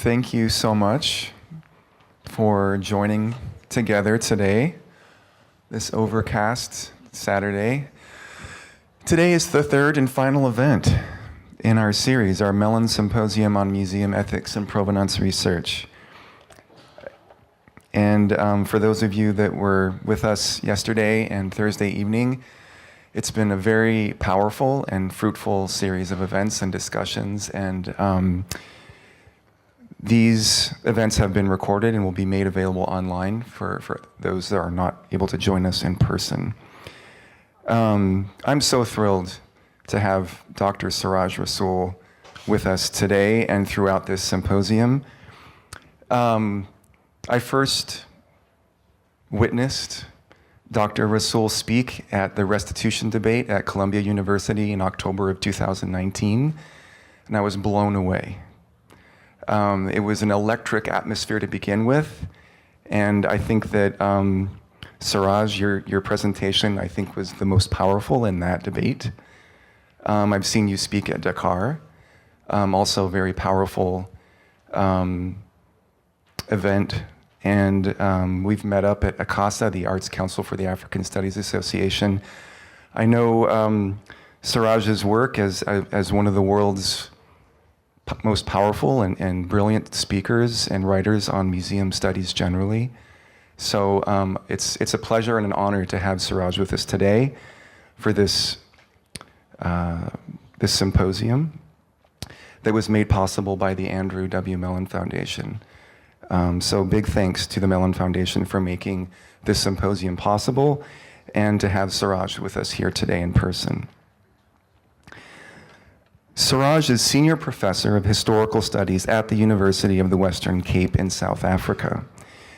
Thank you so much for joining together today, this overcast Saturday. Today is the third and final event in our series, our Mellon Symposium on Museum Ethics and Provenance Research. And for those of you that were with us yesterday and Thursday evening, it's been a very powerful and fruitful series of events and discussions, and these events have been recorded and will be made available online for those that are not able to join us in person. I'm so thrilled to have Dr. Ciraj Rassool with us today and throughout this symposium. I first witnessed Dr. Rassool speak at the Restitution debate at Columbia University in October of 2019, and I was blown away. It was an electric atmosphere to begin with, and I think that Ciraj, your presentation, I think, was the most powerful in that debate. I've seen you speak at Dakar, also very powerful event. And we've met up at ACASA, the Arts Council for the African Studies Association. I know Siraj's work as one of the world's most powerful and brilliant speakers and writers on museum studies generally. So it's a pleasure and an honor to have Ciraj with us today for this symposium that was made possible by the Andrew W. Mellon Foundation. So big thanks to the Mellon Foundation for making this symposium possible and to have Ciraj with us here today in person. Ciraj is Senior Professor of Historical Studies at the University of the Western Cape in South Africa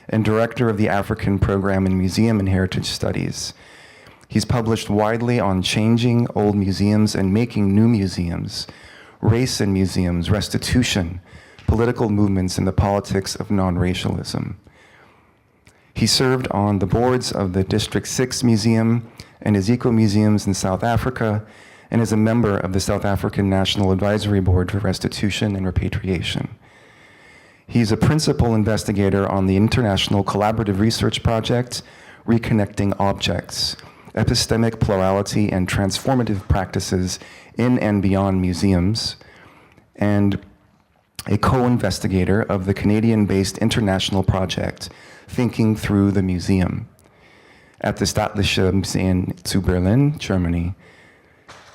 and Director of the African Program in Museum and Heritage Studies. He's published widely on changing old museums and making new museums, race in museums, restitution, political movements, and the politics of non-racialism. He served on the boards of the District 6 Museum and Ezekiel Museums in South Africa, and is a member of the South African National Advisory Board for Restitution and Repatriation. He's a principal investigator on the International Collaborative Research Project, Reconnecting Objects, Epistemic Plurality and Transformative Practices in and Beyond Museums, and a co-investigator of the Canadian-based international project, Thinking Through the Museum, at the Staatliche Museum zu Berlin, Germany,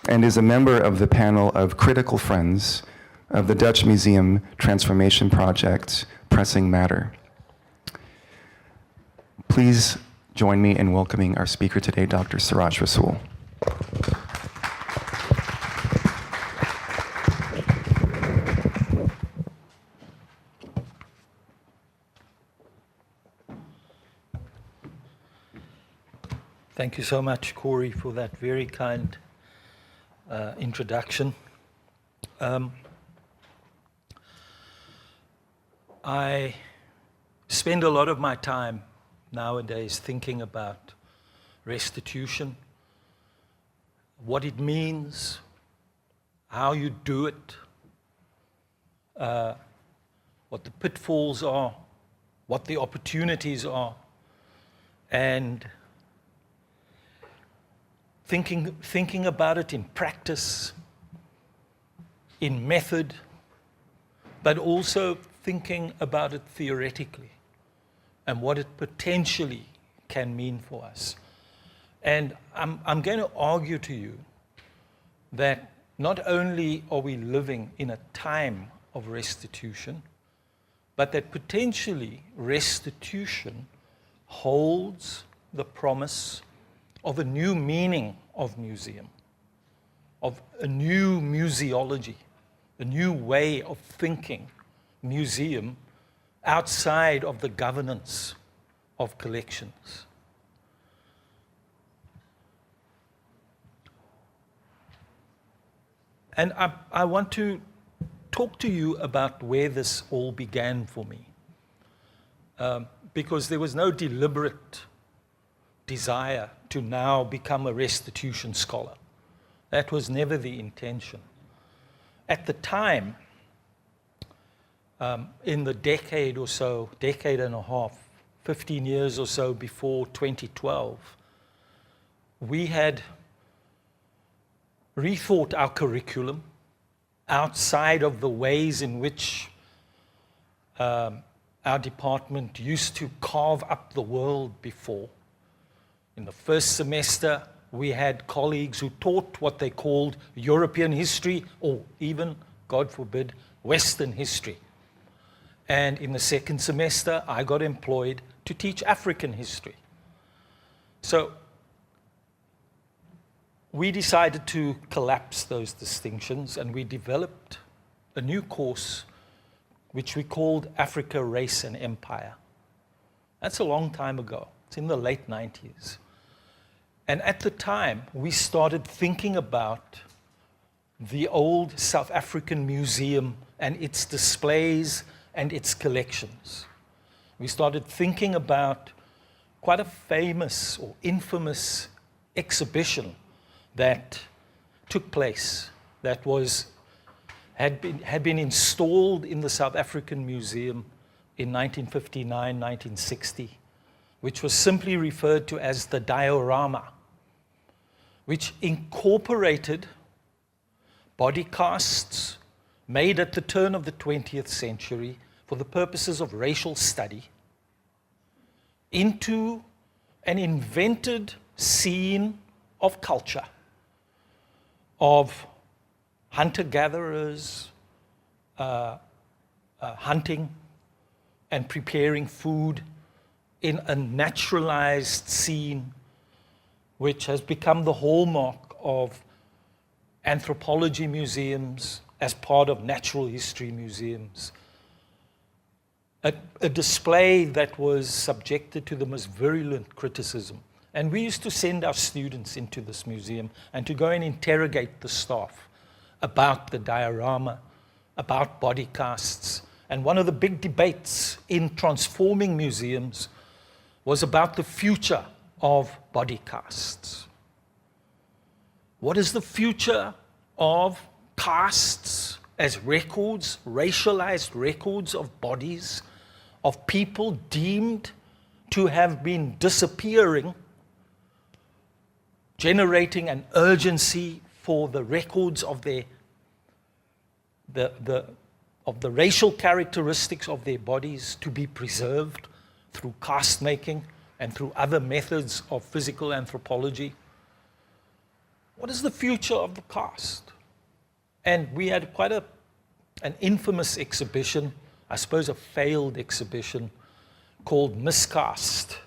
and is a member of the panel of critical friends of the Dutch Museum Transformation Project, Pressing Matter. Please join me in welcoming our speaker today, Dr. Ciraj Rassool. Thank you so much, Corey, for that very kind introduction. I spend a lot of my time nowadays thinking about restitution, what it means, how you do it, what the pitfalls are, what the opportunities are, and thinking about it in practice, in method, but also thinking about it theoretically and what it potentially can mean for us. And I'm going to argue to you that not only are we living in a time of restitution, but that potentially restitution holds the promise of a new meaning of museum, of a new museology, a new way of thinking museum outside of the governance of collections. And I want to talk to you about where this all began for me, because there was no deliberate desire to now become a restitution scholar. That was never the intention. At the time, in the decade or so, decade and a half, 15 years or so before 2012, we had rethought our curriculum outside of the ways in which our department used to carve up the world before. In the first semester, we had colleagues who taught what they called European history, or even, God forbid, Western history. And in the second semester, I got employed to teach African history. So we decided to collapse those distinctions, and we developed a new course which we called Africa, Race and Empire. That's a long time ago. It's in the late 90s. And at the time, we started thinking about the old South African Museum and its displays and its collections. We started thinking about quite a famous or infamous exhibition that took place, that had been installed in the South African Museum in 1959, 1960, which was simply referred to as the diorama, which incorporated body casts made at the turn of the 20th century for the purposes of racial study into an invented scene of culture, of hunter-gatherers hunting and preparing food in a naturalized scene, which has become the hallmark of anthropology museums as part of natural history museums. A display that was subjected to the most virulent criticism. And we used to send our students into this museum and to go and interrogate the staff about the diorama, about body casts. And one of the big debates in transforming museums was about the future of body casts. What is the future of casts as records, racialized records of bodies, of people deemed to have been disappearing, generating an urgency for the records of the racial characteristics of their bodies to be preserved through cast making and through other methods of physical anthropology? What is the future of the cast? And we had quite an infamous exhibition, I suppose a failed exhibition, called Miscast,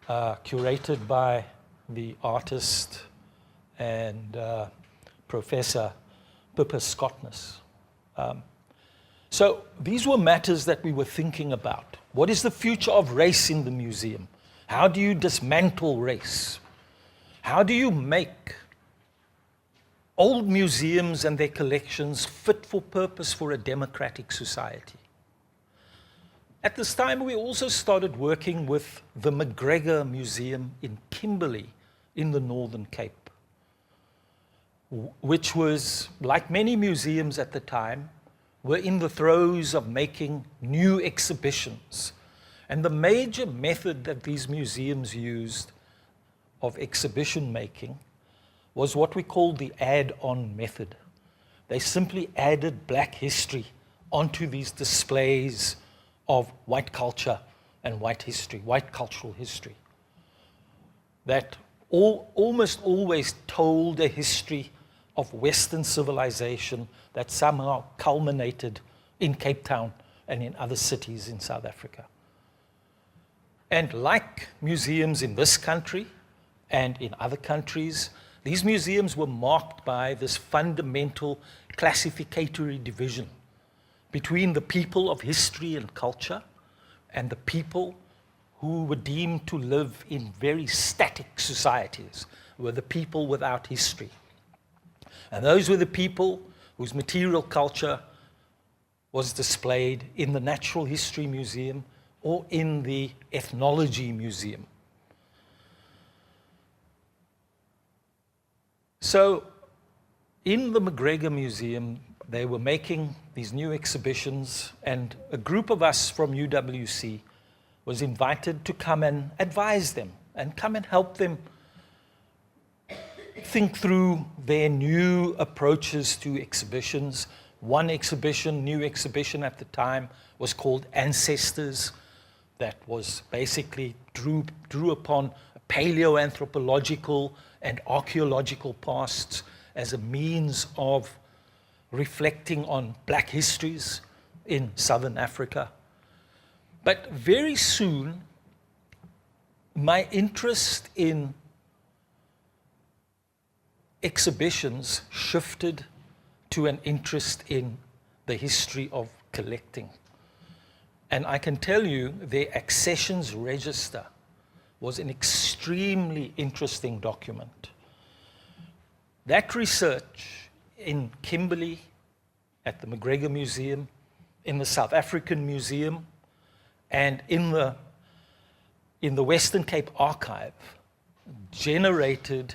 curated by the artist and Professor Pippa Scottness. So these were matters that we were thinking about. What is the future of race in the museum? How do you dismantle race? How do you make old museums and their collections fit for purpose for a democratic society? At this time, we also started working with the McGregor Museum in Kimberley in the Northern Cape, which was, like many museums at the time, were in the throes of making new exhibitions. And the major method that these museums used of exhibition making was what we called the add-on method. They simply added black history onto these displays of white culture and white history, white cultural history, that almost always told a history of Western civilization that somehow culminated in Cape Town and in other cities in South Africa. And like museums in this country and in other countries, these museums were marked by this fundamental classificatory division between the people of history and culture and the people who were deemed to live in very static societies, were the people without history. And those were the people whose material culture was displayed in the Natural History Museum or in the Ethnology Museum. So in the McGregor Museum, they were making these new exhibitions, and a group of us from UWC was invited to come and advise them and come and help them think through their new approaches to exhibitions. One exhibition, new exhibition at the time, was called Ancestors, that was basically drew upon paleoanthropological and archaeological pasts as a means of reflecting on black histories in Southern Africa. But very soon, my interest in exhibitions shifted to an interest in the history of collecting. And I can tell you their accessions register was an extremely interesting document. That research in Kimberley, at the McGregor Museum, in the South African Museum, and in the Western Cape Archive, generated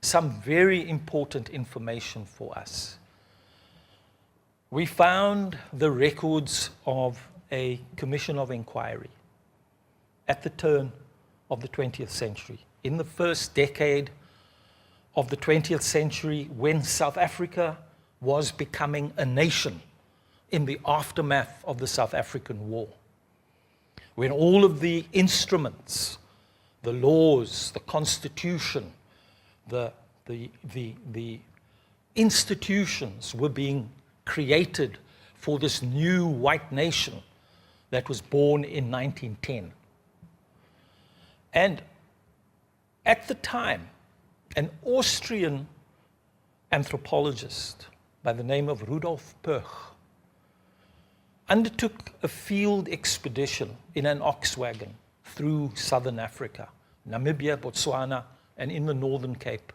some very important information for us. We found the records of a commission of inquiry at the turn of the 20th century, in the first decade of the 20th century, when South Africa was becoming a nation in the aftermath of the South African War, when all of the instruments, the laws, the constitution, the institutions were being created for this new white nation that was born in 1910. And at the time, an Austrian anthropologist by the name of Rudolf Puch undertook a field expedition in an ox wagon through southern Africa, Namibia, Botswana, and in the Northern Cape,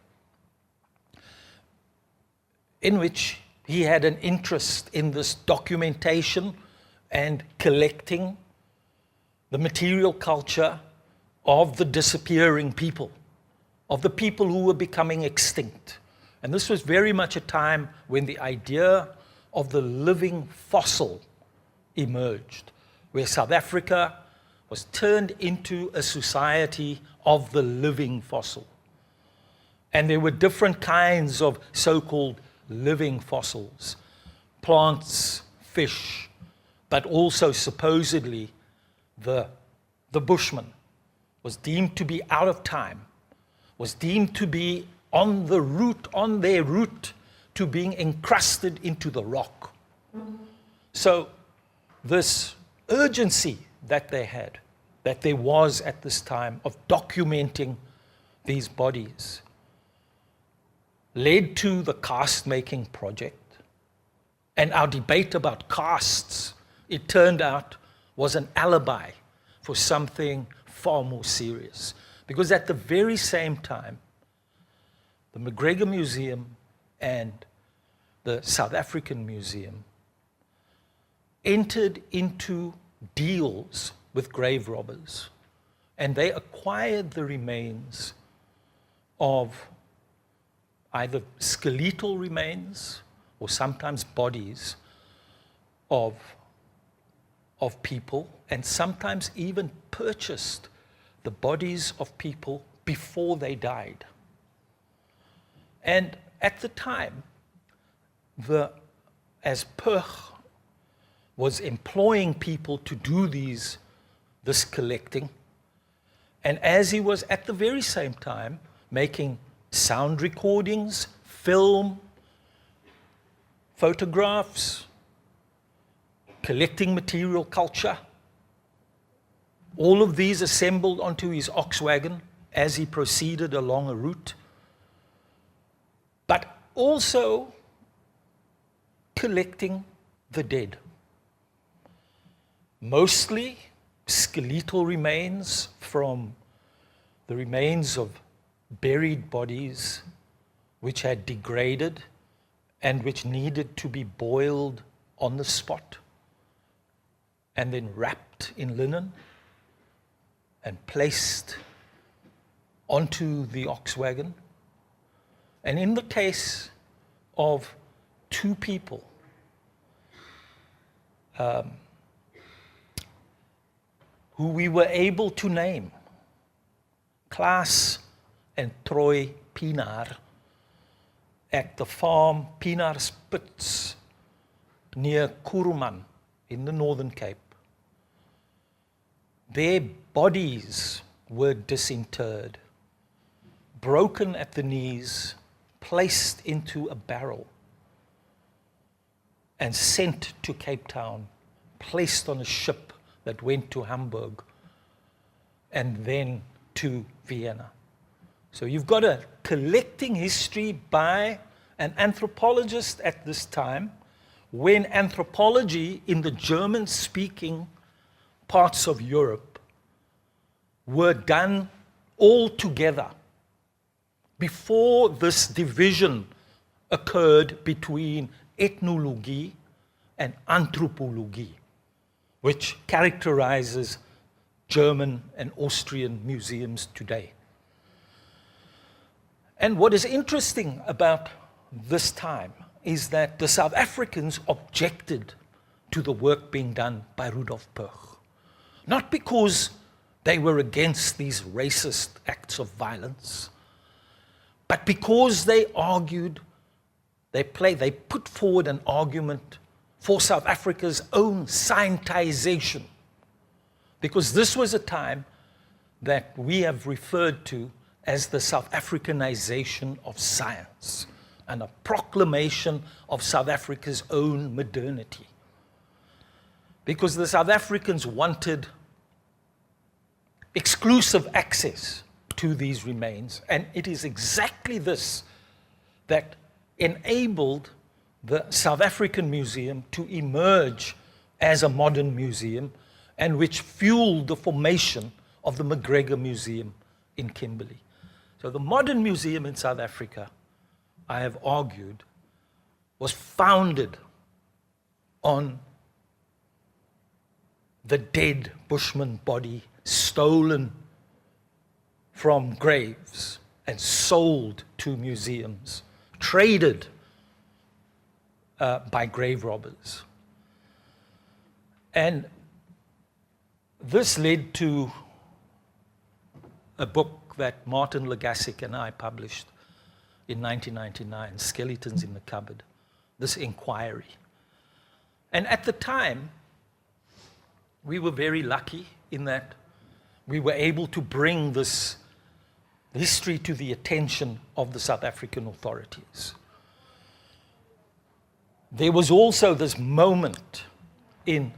in which he had an interest in this documentation and collecting the material culture of the disappearing people, of the people who were becoming extinct. And this was very much a time when the idea of the living fossil emerged, where South Africa was turned into a society of the living fossil. And there were different kinds of so-called living fossils, plants, fish, but also supposedly the Bushman was deemed to be out of time, was deemed to be on their route to being encrusted into the rock. So this urgency that they had, that there was at this time of documenting these bodies, led to the caste-making project. And our debate about castes, it turned out, was an alibi for something far more serious. Because at the very same time, the McGregor Museum and the South African Museum entered into deals with grave robbers, and they acquired the remains of either skeletal remains or sometimes bodies of people, and sometimes even purchased the bodies of people before they died. And at the time, as Puch was employing people to do this collecting, and as he was at the very same time making sound recordings, film, photographs, collecting material culture, all of these assembled onto his ox wagon as he proceeded along a route, but also collecting the dead. Mostly skeletal remains from the remains of buried bodies which had degraded and which needed to be boiled on the spot and then wrapped in linen and placed onto the ox wagon. And in the case of two people who we were able to name, Klaas and Troy Pienaar, at the farm Pienaar Spits near Kuruman in the Northern Cape. Their bodies were disinterred, broken at the knees, placed into a barrel, and sent to Cape Town, placed on a ship that went to Hamburg, and then to Vienna. So you've got a collecting history by an anthropologist at this time, when anthropology in the German-speaking parts of Europe were done all together before this division occurred between ethnologie and anthropologie, which characterizes German and Austrian museums today. And what is interesting about this time is that the South Africans objected to the work being done by Rudolf Puch, not because they were against these racist acts of violence, but because they argued, they put forward an argument for South Africa's own scientization, because this was a time that we have referred to as the South Africanization of science, and a proclamation of South Africa's own modernity. Because the South Africans wanted exclusive access to these remains, and it is exactly this that enabled the South African Museum to emerge as a modern museum, and which fueled the formation of the McGregor Museum in Kimberley. So the modern museum in South Africa, I have argued, was founded on the dead Bushman body stolen from graves and sold to museums, traded by grave robbers. And this led to a book that Martin Legassic and I published in 1999, Skeletons in the Cupboard, this inquiry. And at the time, we were very lucky in that we were able to bring this history to the attention of the South African authorities. There was also this moment in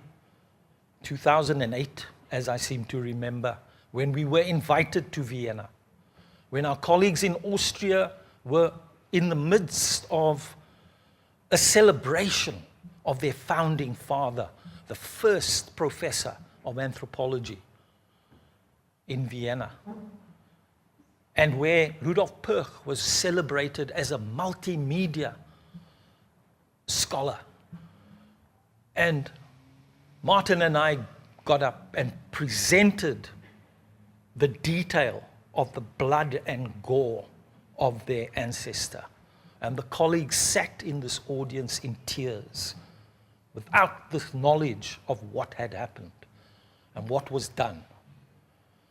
2008, as I seem to remember, when we were invited to Vienna, when our colleagues in Austria were in the midst of a celebration of their founding father, the first professor of anthropology in Vienna, and where Rudolf Puch was celebrated as a multimedia scholar. And Martin and I got up and presented the detail of the blood and gore of their ancestor. And the colleagues sat in this audience in tears, without this knowledge of what had happened and what was done.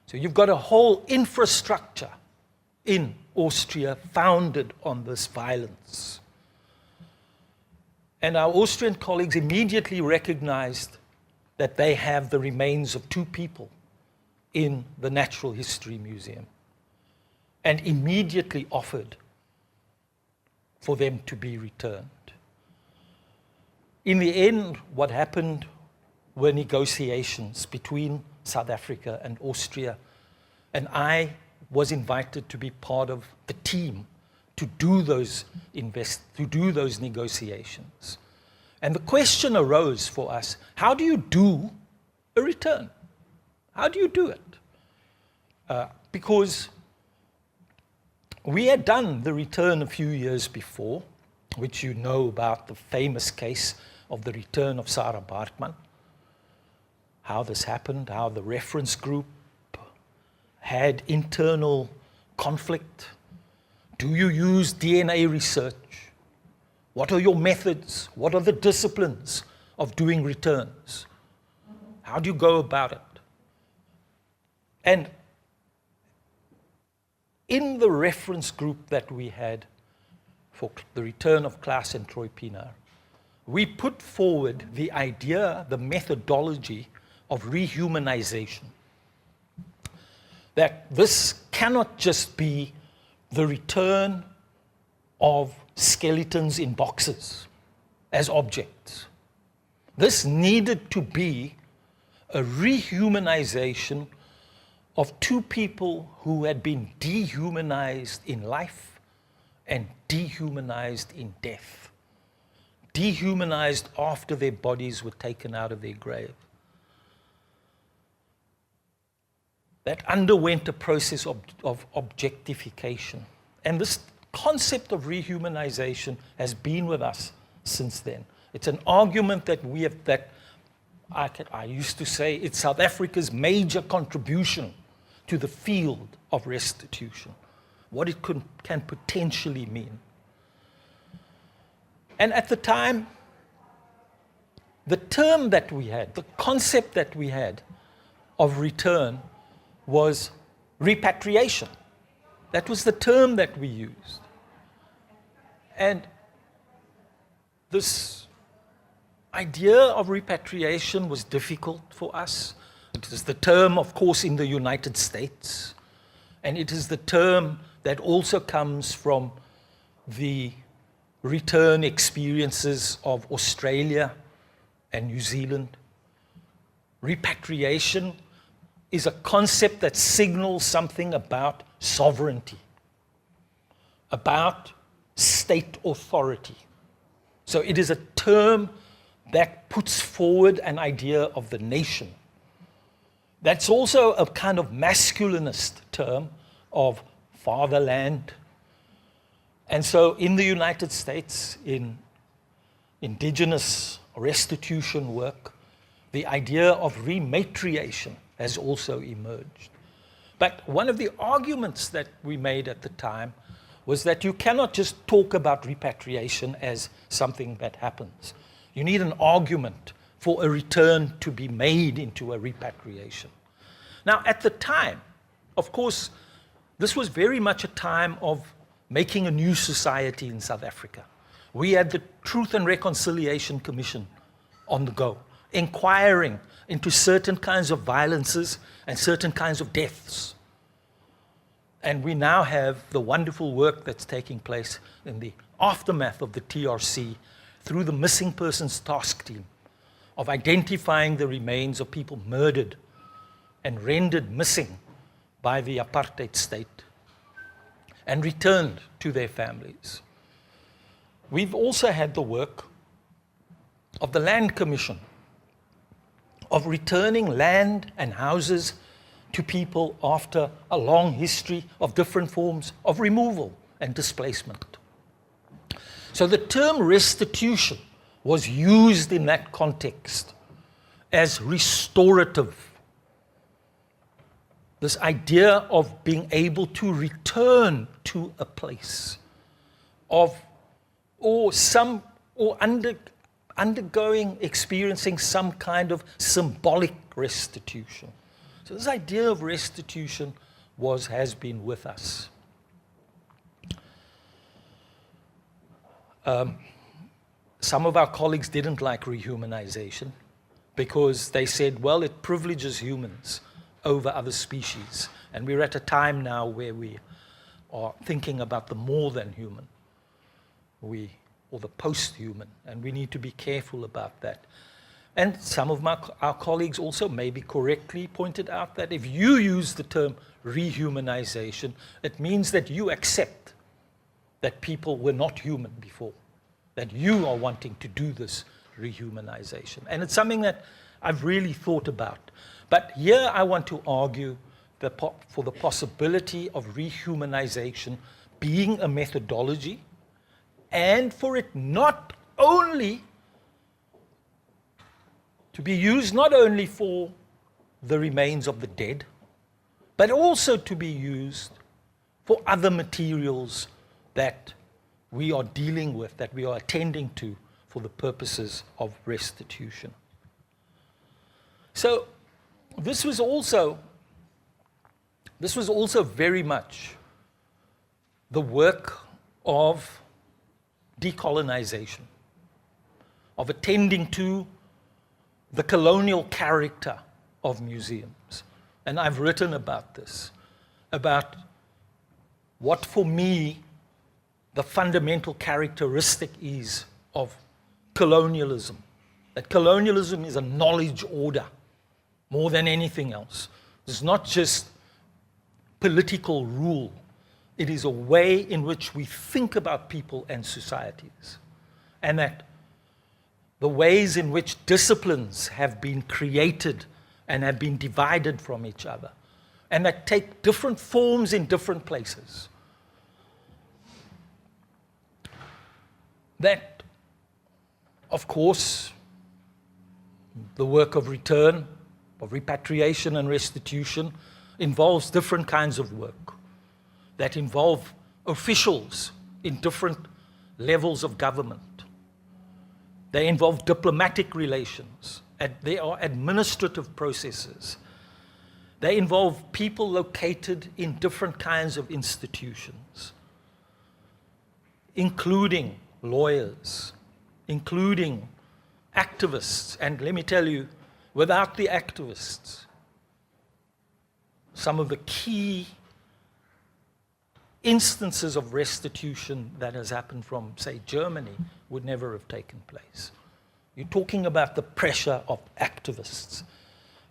So you've got a whole infrastructure in Austria founded on this violence. And our Austrian colleagues immediately recognized that they have the remains of two people in the Natural History Museum, and immediately offered for them to be returned. In the end, what happened were negotiations between South Africa and Austria, and I was invited to be part of the team to do those negotiations. And the question arose for us, how do you do a return? How do you do it? Because we had done the return a few years before, which you know about, the famous case of the return of Sarah Baartman, how this happened, how the reference group had internal conflict. Do you use DNA research? What are your methods? What are the disciplines of doing returns. How do you go about it? And in the reference group that we had for the return of Klaas and Troy Pienaar, we put forward the idea, the methodology of rehumanization. That this cannot just be the return of skeletons in boxes as objects. This needed to be a rehumanization of two people who had been dehumanized in life and dehumanized in death. Dehumanized after their bodies were taken out of their grave. That underwent a process of objectification. And this concept of rehumanization has been with us since then. It's an argument that we have, that I used to say it's South Africa's major contribution to the field of restitution, what it can potentially mean. And at the time, the term that we had, the concept that we had of return was repatriation. That was the term that we used. And this idea of repatriation was difficult for us. It is the term, of course, in the United States. And it is the term that also comes from the return experiences of Australia and New Zealand. Repatriation is a concept that signals something about sovereignty, about state authority. So it is a term that puts forward an idea of the nation. That's also a kind of masculinist term of fatherland. And so in the United States, in indigenous restitution work, the idea of rematriation has also emerged. But one of the arguments that we made at the time was that you cannot just talk about repatriation as something that happens. You need an argument for a return to be made into a repatriation. Now, at the time, of course, this was very much a time of making a new society in South Africa. We had the Truth and Reconciliation Commission on the go, inquiring into certain kinds of violences and certain kinds of deaths. And we now have the wonderful work that's taking place in the aftermath of the TRC through the Missing Persons Task Team of identifying the remains of people murdered and rendered missing by the apartheid state and returned to their families. We've also had the work of the Land Commission, of returning land and houses to people after a long history of different forms of removal and displacement. So the term restitution was used in that context as restorative. This idea of being able to return to a place undergoing, experiencing some kind of symbolic restitution. So this idea of restitution has been with us. Some of our colleagues didn't like rehumanization because they said, well, it privileges humans over other species. And we're at a time now where we are thinking about the more than human, or the post-human, and we need to be careful about that. And some of our colleagues also maybe correctly pointed out that if you use the term rehumanization, it means that you accept that people were not human before, that you are wanting to do this rehumanization. And it's something that I've really thought about. But here I want to argue for the possibility of rehumanization being a methodology, and for it not only to be used not only for the remains of the dead, but also to be used for other materials that we are dealing with, that we are attending to for the purposes of restitution. So this was also very much the work of decolonization, of attending to the colonial character of museums. And I've written about this, about what for me the fundamental characteristic is of colonialism. That colonialism is a knowledge order more than anything else. It's not just political rule. It is a way in which we think about people and societies. And that the ways in which disciplines have been created and have been divided from each other, and that take different forms in different places. That, of course, the work of return, of repatriation and restitution involves different kinds of work that involve officials in different levels of government. They involve diplomatic relations. They are administrative processes. They involve people located in different kinds of institutions, including lawyers, including activists. And let me tell you, without the activists, some of the key instances of restitution that has happened from, say, Germany would never have taken place. You're talking about the pressure of activists.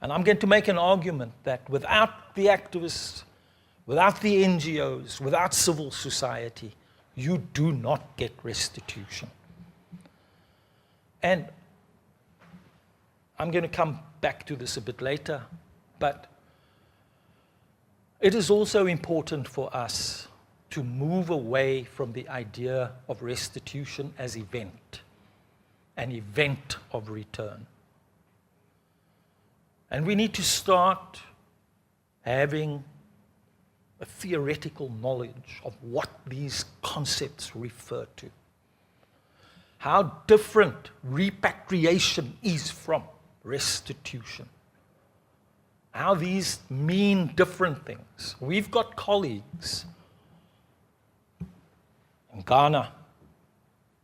And I'm going to make an argument that without the activists, without the NGOs, without civil society, you do not get restitution. And I'm going to come back to this a bit later, but it is also important for us to move away from the idea of restitution as an event of return. And we need to start having a theoretical knowledge of what these concepts refer to. How different repatriation is from restitution. How these mean different things. We've got colleagues in Ghana,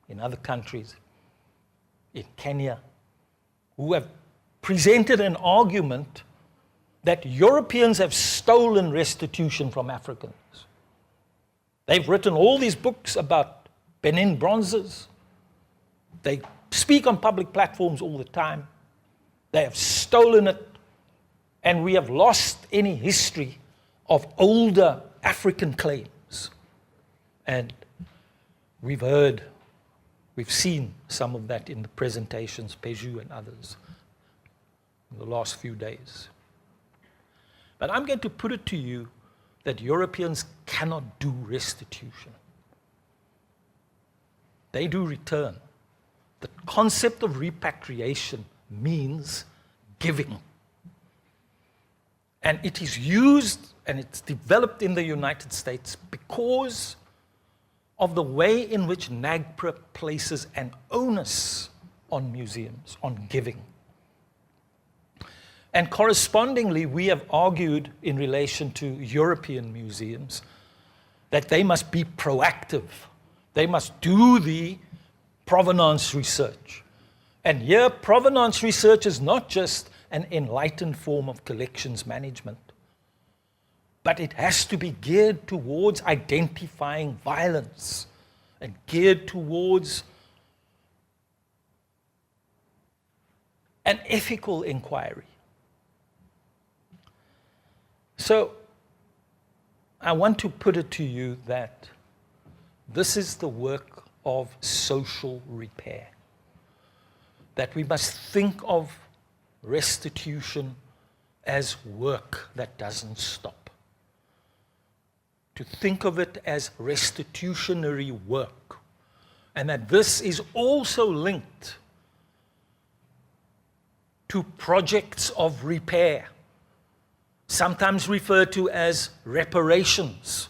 in other countries, in Kenya, who have presented an argument that Europeans have stolen restitution from Africans. They've written all these books about Benin bronzes. They speak on public platforms all the time. They have stolen it, and we have lost any history of older African claims. And we've seen some of that in the presentations, Peju and others, in the last few days. But I'm going to put it to you that Europeans cannot do restitution. They do return. The concept of repatriation means giving. And it is used and it's developed in the United States because of the way in which NAGPRA places an onus on museums, on giving. And correspondingly, we have argued in relation to European museums that they must be proactive. They must do the provenance research. And here, provenance research is not just an enlightened form of collections management, but it has to be geared towards identifying violence and geared towards an ethical inquiry. So I want to put it to you that this is the work of social repair, that we must think of restitution as work that doesn't stop, to think of it as restitutionary work, and that this is also linked to projects of repair, sometimes referred to as reparations,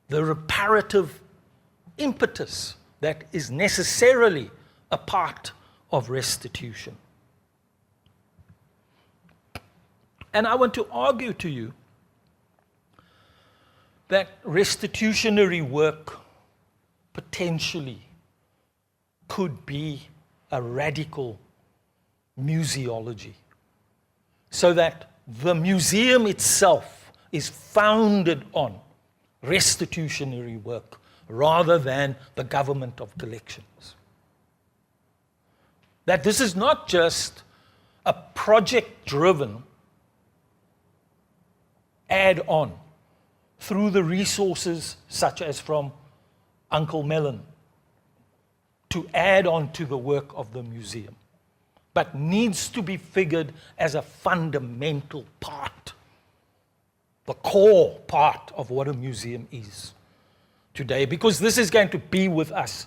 the reparative impetus that is necessarily a part of restitution. And I want to argue to you that restitutionary work potentially could be a radical museology, so that the museum itself is founded on restitutionary work rather than the government of collections. That this is not just a project-driven add-on through the resources such as from Uncle Mellon to add on to the work of the museum, but needs to be figured as a fundamental part, the core part of what a museum is today, because this is going to be with us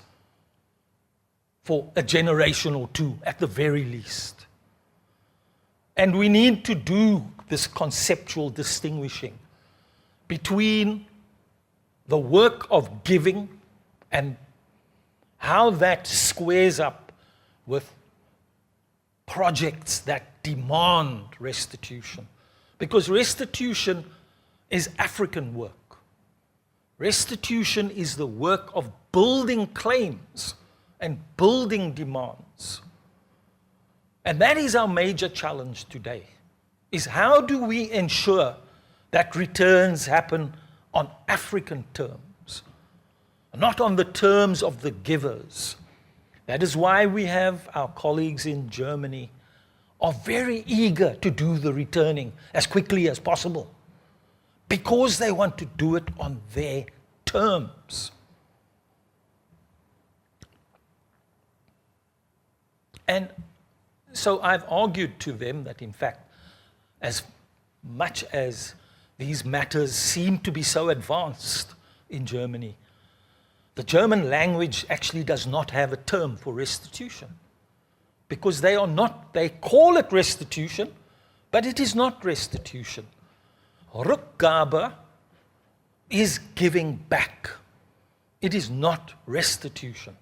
for a generation or two at the very least. And we need to do this conceptual distinguishing between the work of giving and how that squares up with projects that demand restitution. Because restitution is African work. Restitution is the work of building claims and building demands. And that is our major challenge today, is how do we ensure that returns happen on African terms, not on the terms of the givers. That is why we have our colleagues in Germany are very eager to do the returning as quickly as possible, because they want to do it on their terms. And so I've argued to them that, in fact, as much as these matters seem to be so advanced in Germany, the German language actually does not have a term for restitution, because they call it restitution, but it is not restitution. Rückgabe is giving back. It is not restitution.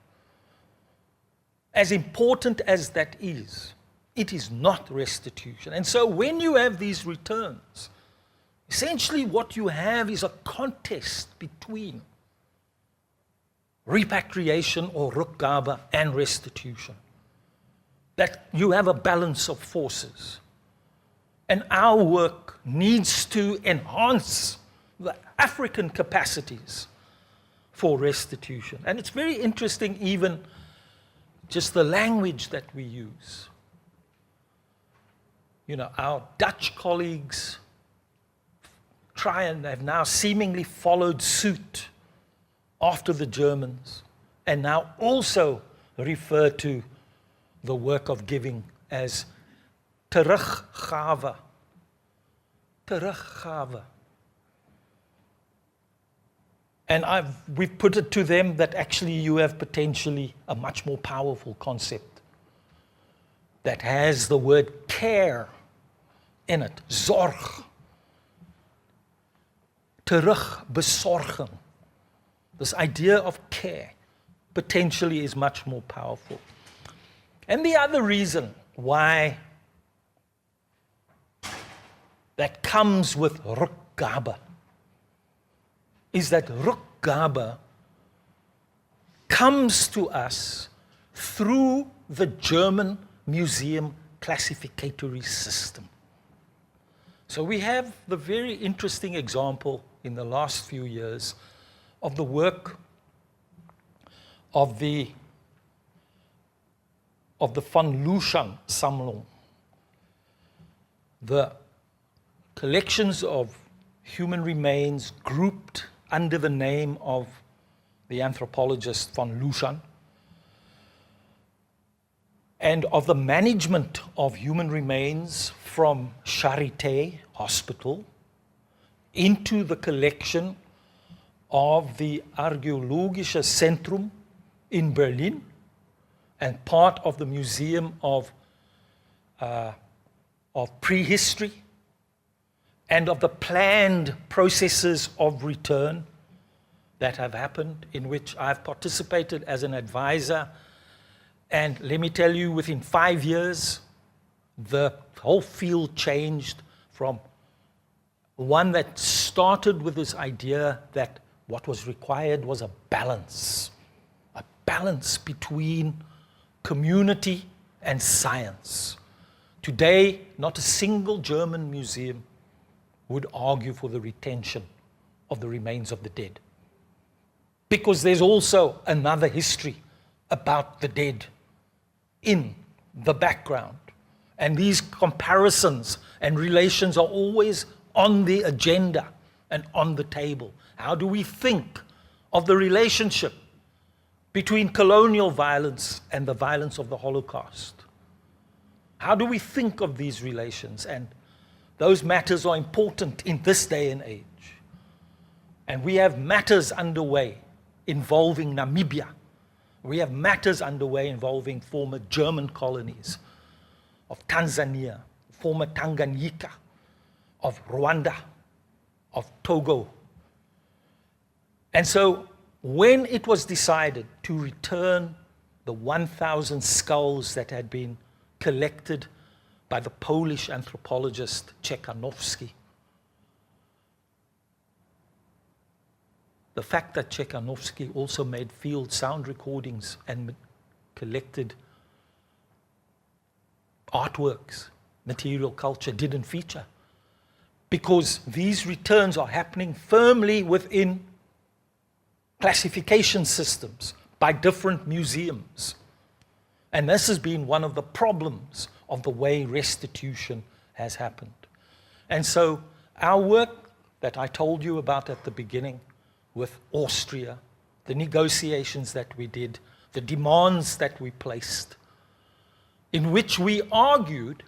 As important as that is, it is not restitution. And so when you have these returns, essentially what you have is a contest between repatriation or Rückgabe and restitution. That you have a balance of forces. And our work needs to enhance the African capacities for restitution. And it's very interesting, even just the language that we use. You know, our Dutch colleagues try and have now seemingly followed suit after the Germans, and now also refer to the work of giving as teruggawe. Teruggawe. And we've put it to them that actually you have potentially a much more powerful concept that has the word care in it, zorg, terugbesorging. This idea of care potentially is much more powerful. And the other reason why that comes with Rückgabe is that Rückgabe comes to us through the German museum classificatory system. So we have the very interesting example in the last few years of the work of the Van Lushan Sammlung, the collections of human remains grouped under the name of the anthropologist Van Lushan, and of the management of human remains from Charité Hospital into the collection of the Archäologische Zentrum in Berlin and part of the Museum of Prehistory, and of the planned processes of return that have happened, in which I've participated as an advisor And let me tell you, within 5 years, the whole field changed from one that started with this idea that what was required was a balance between community and science. Today, not a single German museum would argue for the retention of the remains of the dead, because there's also another history about the dead in the background. And these comparisons and relations are always on the agenda and on the table. How do we think of the relationship between colonial violence and the violence of the Holocaust? How do we think of these relations? And those matters are important in this day and age. And we have matters underway involving Namibia. We have matters underway involving former German colonies of Tanzania, former Tanganyika, of Rwanda, of Togo. And so when it was decided to return the 1,000 skulls that had been collected by the Polish anthropologist Czechanowski, the fact that Czechanowski also made field sound recordings and collected artworks, material culture, didn't feature, because these returns are happening firmly within classification systems by different museums. And this has been one of the problems of the way restitution has happened. And so our work that I told you about at the beginning with Austria, the negotiations that we did, the demands that we placed, in which we argued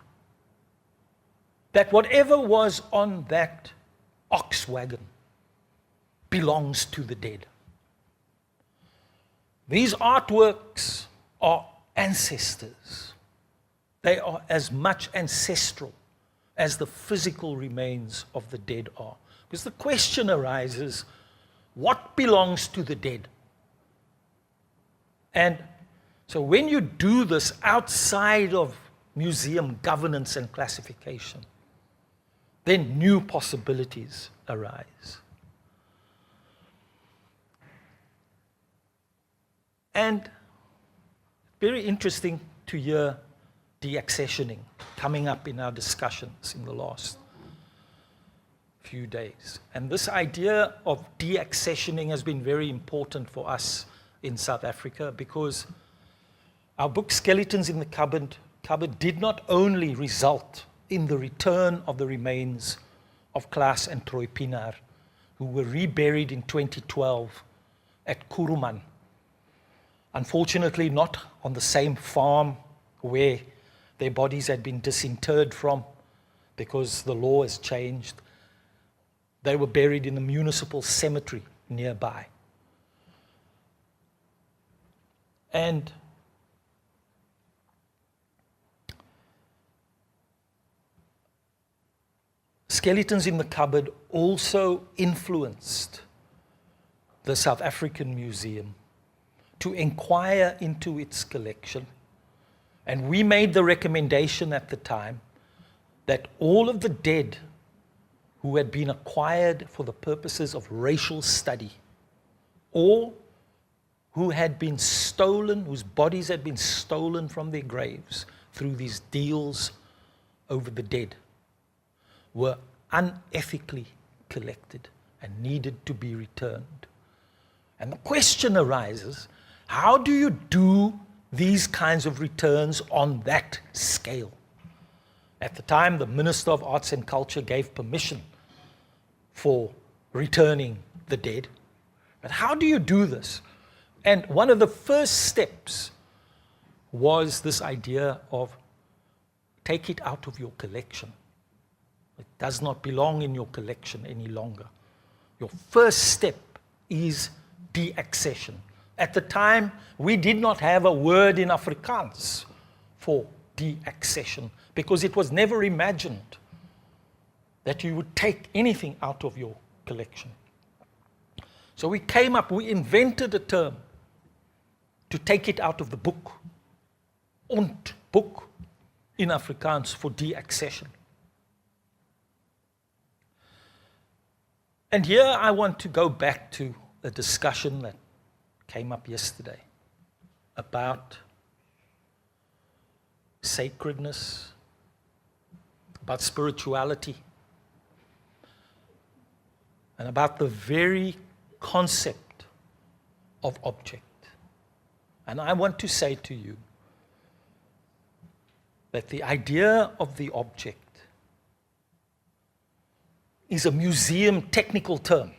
that whatever was on that ox wagon belongs to the dead. These artworks are ancestors. They are as much ancestral as the physical remains of the dead are. Because the question arises, what belongs to the dead? And so when you do this outside of museum governance and classification, then new possibilities arise. And very interesting to hear deaccessioning coming up in our discussions in the last few days. And this idea of deaccessioning has been very important for us in South Africa, because our book Skeletons in the Cupboard did not only result in the return of the remains of Klaas and Troy Pienaar, who were reburied in 2012 at Kuruman. Unfortunately, not on the same farm where their bodies had been disinterred from, because the law has changed. They were buried in the municipal cemetery nearby. And Skeletons in the Cupboard also influenced the South African Museum to inquire into its collection. And we made the recommendation at the time that all of the dead who had been acquired for the purposes of racial study, or who had been stolen, whose bodies had been stolen from their graves through these deals over the dead, were unethically collected and needed to be returned. And the question arises, how do you do these kinds of returns on that scale? At the time, the Minister of Arts and Culture gave permission for returning the dead. But how do you do this? And one of the first steps was this idea of take it out of your collection. It does not belong in your collection any longer. Your first step is deaccession. At the time, we did not have a word in Afrikaans for deaccession, because it was never imagined that you would take anything out of your collection. So we invented a term to take it out of the book. Ontboek in Afrikaans for de-accession. And here I want to go back to a discussion that came up yesterday about sacredness, about spirituality, and about the very concept of object. And I want to say to you that the idea of the object is a museum technical term.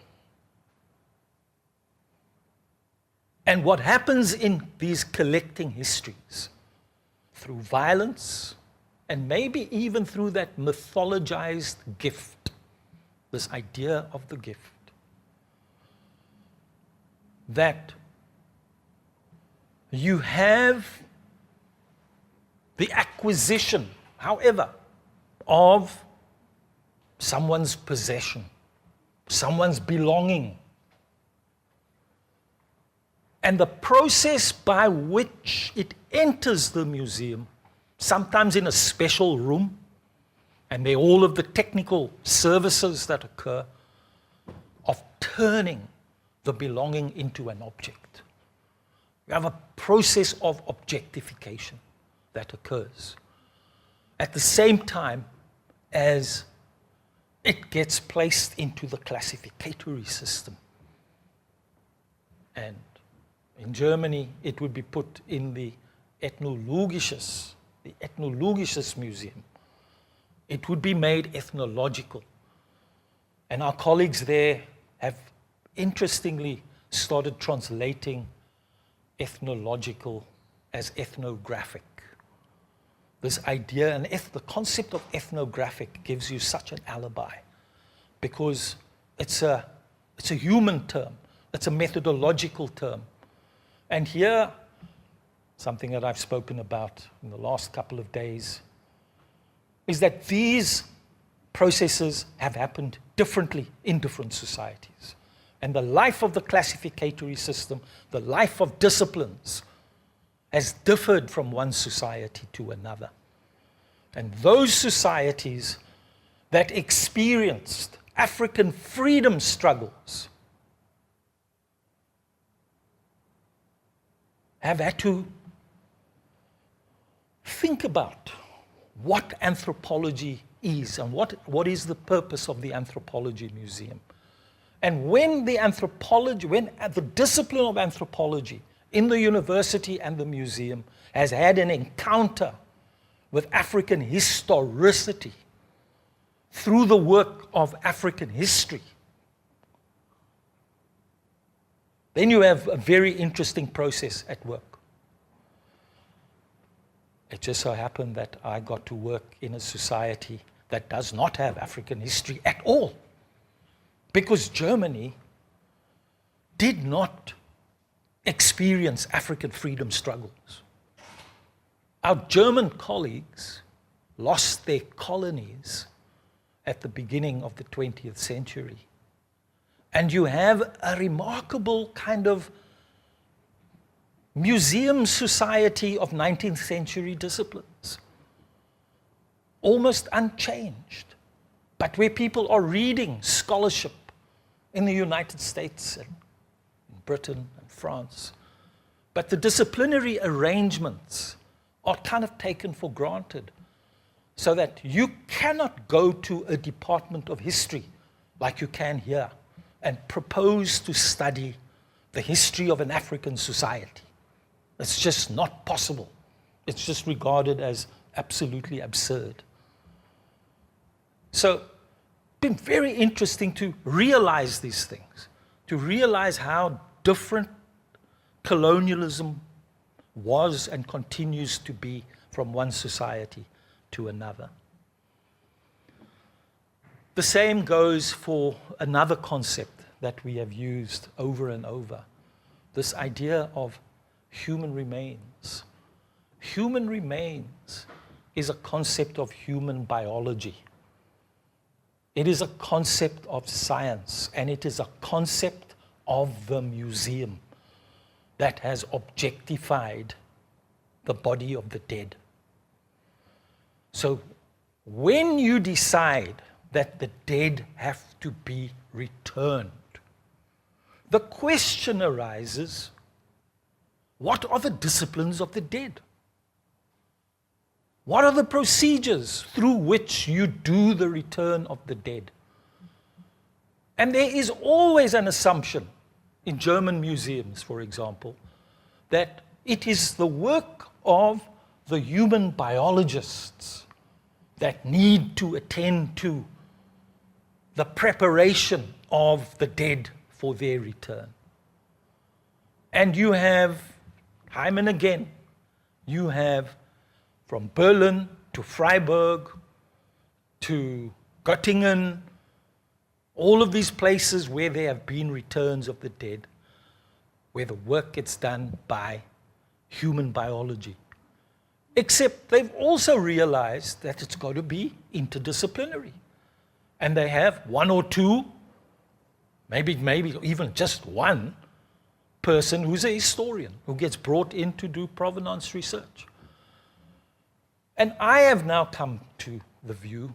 And what happens in these collecting histories, through violence, and maybe even through that mythologized gift, this idea of the gift, that you have the acquisition, however, of someone's possession, someone's belonging. And the process by which it enters the museum, sometimes in a special room, and there are all of the technical services that occur, of turning the belonging into an object. You have a process of objectification that occurs at the same time as it gets placed into the classificatory system. And in Germany, it would be put in the Ethnologisches Museum. It would be made ethnological. And our colleagues there have interestingly started translating ethnological as ethnographic. This idea, and the concept of ethnographic gives you such an alibi because it's a human term, it's a methodological term. And here, something that I've spoken about in the last couple of days, is that these processes have happened differently in different societies. And the life of the classificatory system, the life of disciplines, has differed from one society to another. And those societies that experienced African freedom struggles have had to think about what anthropology is and what is the purpose of the Anthropology Museum. And when the discipline of anthropology in the university and the museum has had an encounter with African historicity through the work of African history, then you have a very interesting process at work. It just so happened that I got to work in a society that does not have African history at all, because Germany did not experience African freedom struggles. Our German colleagues lost their colonies at the beginning of the 20th century. And you have a remarkable kind of museum society of 19th century disciplines, almost unchanged, but where people are reading scholarship in the United States and in Britain and France. But the disciplinary arrangements are kind of taken for granted, so that you cannot go to a department of history like you can here and propose to study the history of an African society. It's just not possible. It's just regarded as absolutely absurd. So, it's been very interesting to realize these things, to realize how different colonialism was and continues to be from one society to another. The same goes for another concept that we have used over and over, this idea of human remains. Human remains is a concept of human biology. It is a concept of science, and it is a concept of the museum that has objectified the body of the dead. So when you decide that the dead have to be returned, the question arises, what are the disciplines of the dead? What are the procedures through which you do the return of the dead? And there is always an assumption in German museums, for example, that it is the work of the human biologists that need to attend to the preparation of the dead for their return. And you have, time and again, you have from Berlin to Freiburg to Göttingen, all of these places where there have been returns of the dead, where the work gets done by human biology. Except they've also realized that it's got to be interdisciplinary. And they have one or two, maybe even just one person who's a historian, who gets brought in to do provenance research. And I have now come to the view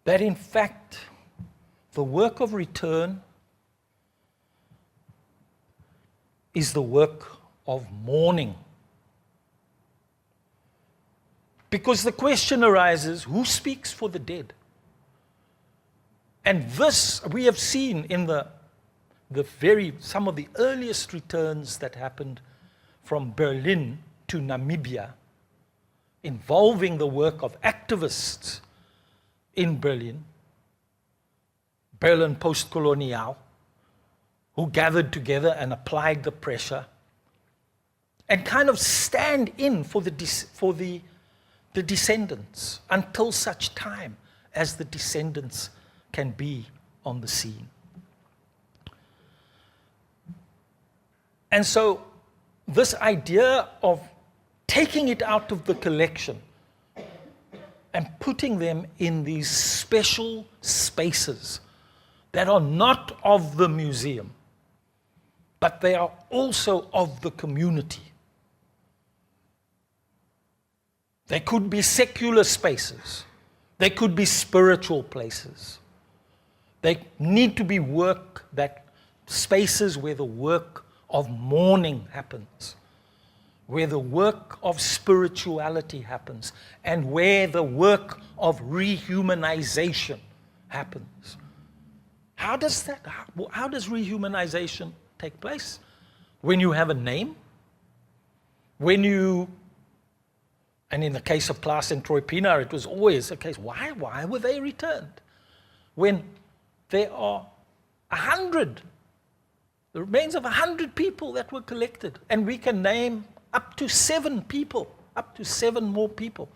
that in fact, the work of return is the work of mourning. Because the question arises, who speaks for the dead? And this we have seen in some of the earliest returns that happened from Berlin to Namibia, involving the work of activists in Berlin post-colonial, who gathered together and applied the pressure and kind of stand in for the descendants until such time as the descendants can be on the scene. And so this idea of taking it out of the collection and putting them in these special spaces that are not of the museum, but they are also of the community. They could be secular spaces. They could be spiritual places. They need to be spaces where the work of mourning happens, where the work of spirituality happens, and where the work of rehumanization happens. How does rehumanization take place? When you have a name, and in the case of Klaas and Troy Pienaar, it was always a case, why were they returned? When there are 100, the remains of 100 people that were collected, and we can name up to 7 people, up to 7 more people.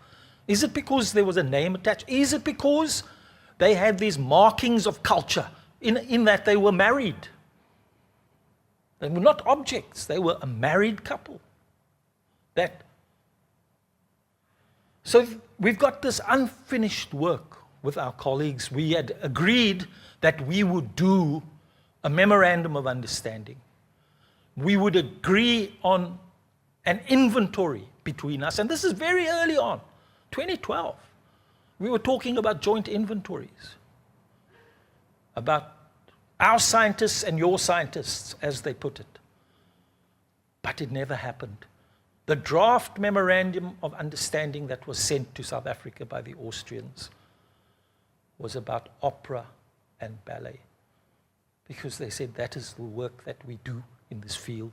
Is it because there was a name attached? Is it because they had these markings of culture in that they were married? They were not objects, they were a married couple. So we've got this unfinished work with our colleagues. We had agreed that we would do a memorandum of understanding. We would agree on an inventory between us, and this is very early on, 2012. We were talking about joint inventories, about our scientists and your scientists, as they put it. But it never happened. The draft memorandum of understanding that was sent to South Africa by the Austrians was about opera and ballet, because they said that is the work that we do in this field.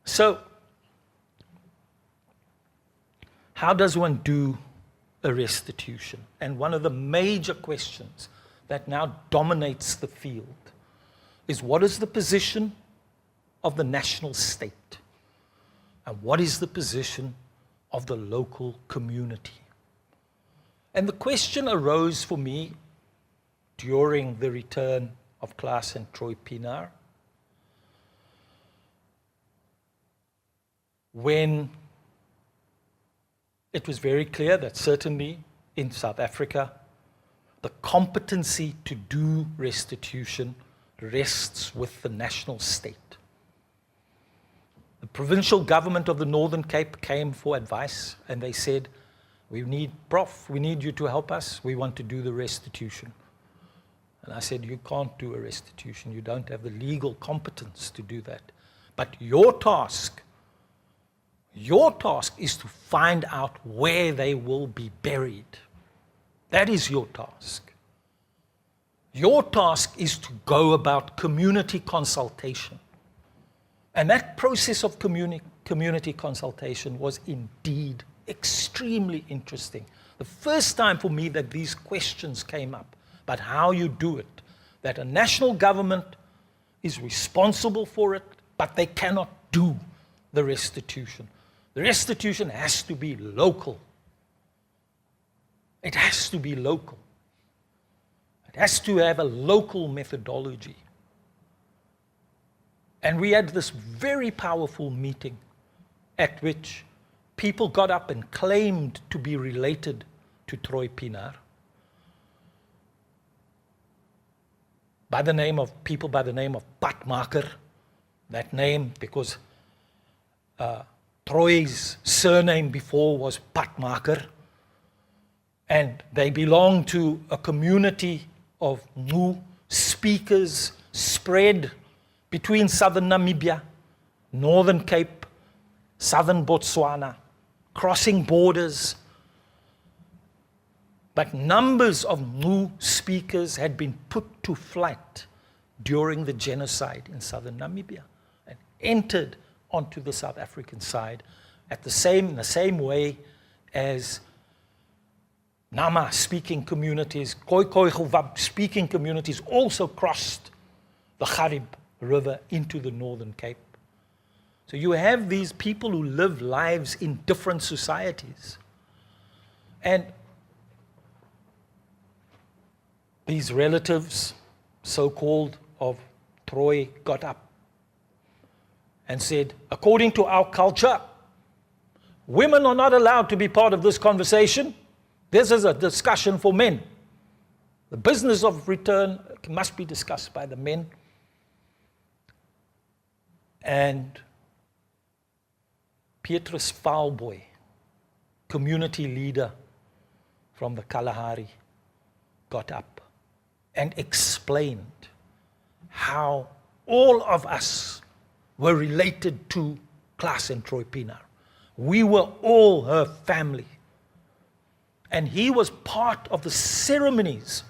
So, how does one do a restitution? And one of the major questions that now dominates the field is, what is the position of the national state? And what is the position of the local community? And the question arose for me during the return of Klaas and Troy Pienaar, when it was very clear that certainly in South Africa, the competency to do restitution rests with the national state. The provincial government of the Northern Cape came for advice, and they said, we need you to help us. We want to do the restitution. And I said, you can't do a restitution. You don't have the legal competence to do that. But your task is to find out where they will be buried. That is your task. Your task is to go about community consultation. And that process of community consultation was indeed extremely interesting. The first time for me that these questions came up, but how you do it, that a national government is responsible for it, but they cannot do the restitution. The restitution has to be local. It has to be local. It has to have a local methodology. And we had this very powerful meeting at which people got up and claimed to be related to Troy Pienaar. People by the name of Padmaker, that name because Troy's surname before was Padmaker, and they belong to a community of Ngu speakers spread between southern Namibia, northern Cape, southern Botswana, crossing borders. But numbers of Ngu speakers had been put to flight during the genocide in southern Namibia and entered onto the South African side in the same way as Nama speaking communities, Khoikhoi speaking communities also crossed the Garib River into the Northern Cape. So you have these people who live lives in different societies. And these relatives, so-called, of Troy got up and said, according to our culture, women are not allowed to be part of this conversation. This is a discussion for men. The business of return must be discussed by the men. And Petrus Foulboy, community leader from the Kalahari, got up and explained how all of us were related to Klaas and Troy Pienaar. We were all her family. And he was part of the ceremonies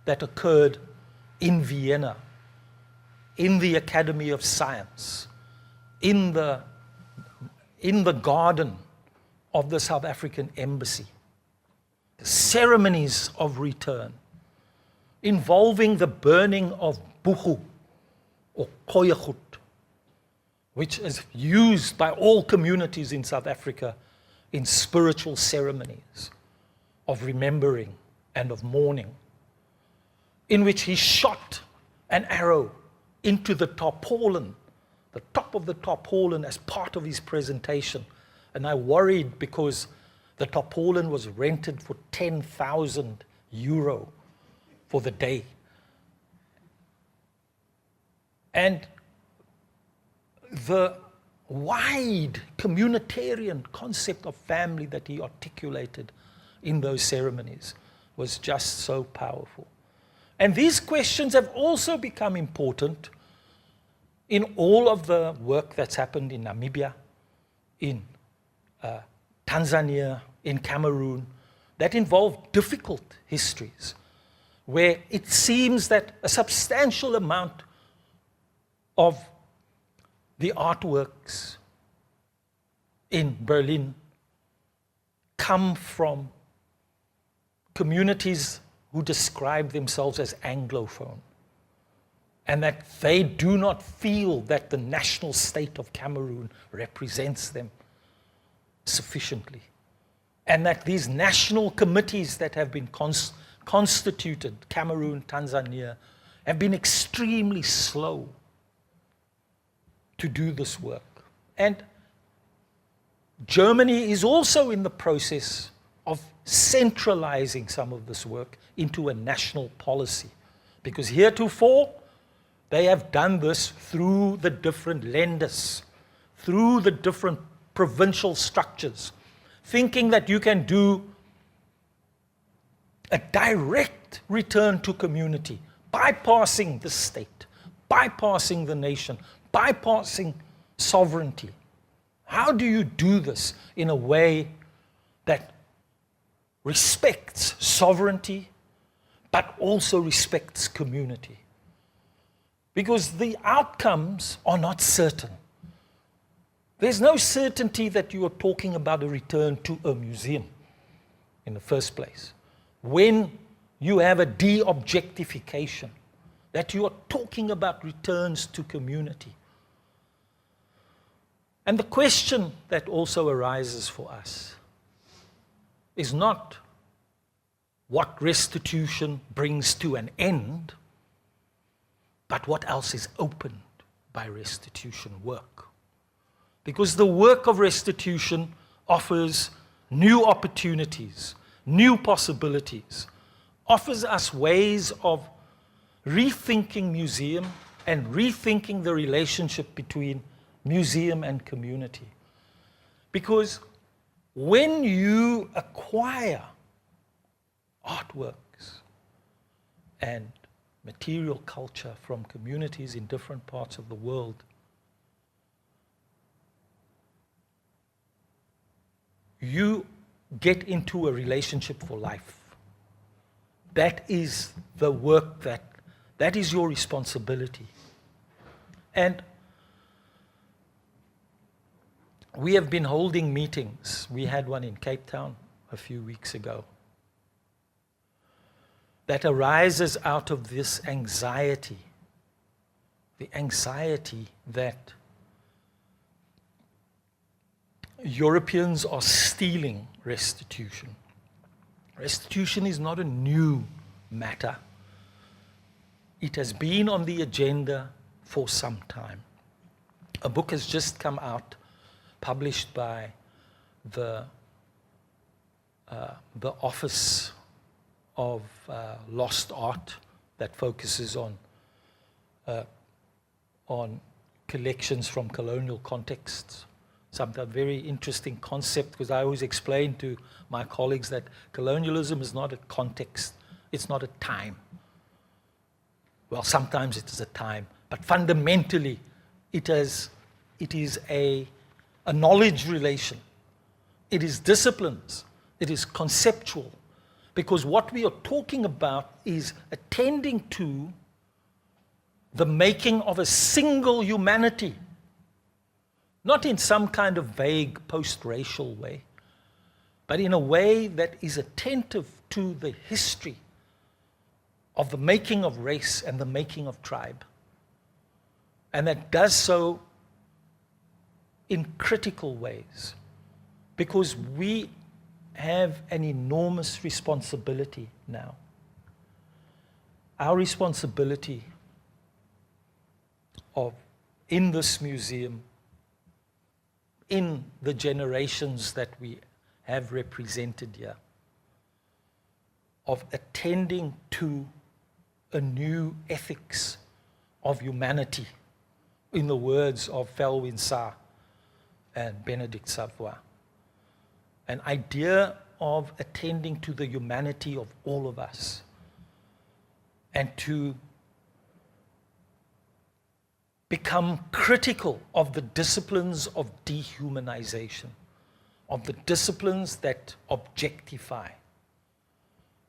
that occurred in Vienna, in the Academy of Science, in the garden of the South African Embassy. The ceremonies of return, involving the burning of buchu, or koyegoed, which is used by all communities in South Africa in spiritual ceremonies of remembering and of mourning, in which he shot an arrow into the tarpaulin, the top of the tarpaulin, as part of his presentation. And I worried because the tarpaulin was rented for 10,000 euro for the day. And the wide communitarian concept of family that he articulated in those ceremonies was just so powerful. And these questions have also become important in all of the work that's happened in Namibia, in Tanzania, in Cameroon, that involve difficult histories, where it seems that a substantial amount of the artworks in Berlin come from communities who describe themselves as Anglophone, and that they do not feel that the national state of Cameroon represents them sufficiently, and that these national committees that have been constituted, Cameroon, Tanzania, have been extremely slow to do this work. And Germany is also in the process of centralizing some of this work into a national policy, because heretofore they have done this through the different lenders, through the different provincial structures, thinking that you can do a direct return to community, bypassing the state, bypassing the nation, bypassing sovereignty. How do you do this in a way that respects sovereignty, but also respects community? Because the outcomes are not certain. There's no certainty that you are talking about a return to a museum in the first place. When you have a de-objectification, that you are talking about returns to community. And the question that also arises for us is not what restitution brings to an end, but what else is opened by restitution work. Because the work of restitution offers new opportunities, new possibilities, offers us ways of rethinking museum and rethinking the relationship between museum and community. Because when you acquire artworks and material culture from communities in different parts of the world, you get into a relationship for life. That is the work that is your responsibility. And we have been holding meetings. We had one in Cape Town a few weeks ago that arises out of this anxiety, the anxiety that Europeans are stealing restitution. Restitution is not a new matter. It has been on the agenda for some time. A book has just come out, published by the Office of Lost Art, that focuses on collections from colonial contexts. Something very interesting concept, because I always explain to my colleagues that colonialism is not a context, it's not a time. Well, sometimes it is a time, but fundamentally it is a knowledge relation. It is disciplines. It is conceptual. Because what we are talking about is attending to the making of a single humanity. Not in some kind of vague post-racial way, but in a way that is attentive to the history of the making of race and the making of tribe. And that does so in critical ways, because we have an enormous responsibility now. Our responsibility in this museum, in the generations that we have represented here, of attending to a new ethics of humanity, in the words of Felwine Sarr and Benedict Savoy. An idea of attending to the humanity of all of us, and to become critical of the disciplines of dehumanization, of the disciplines that objectify,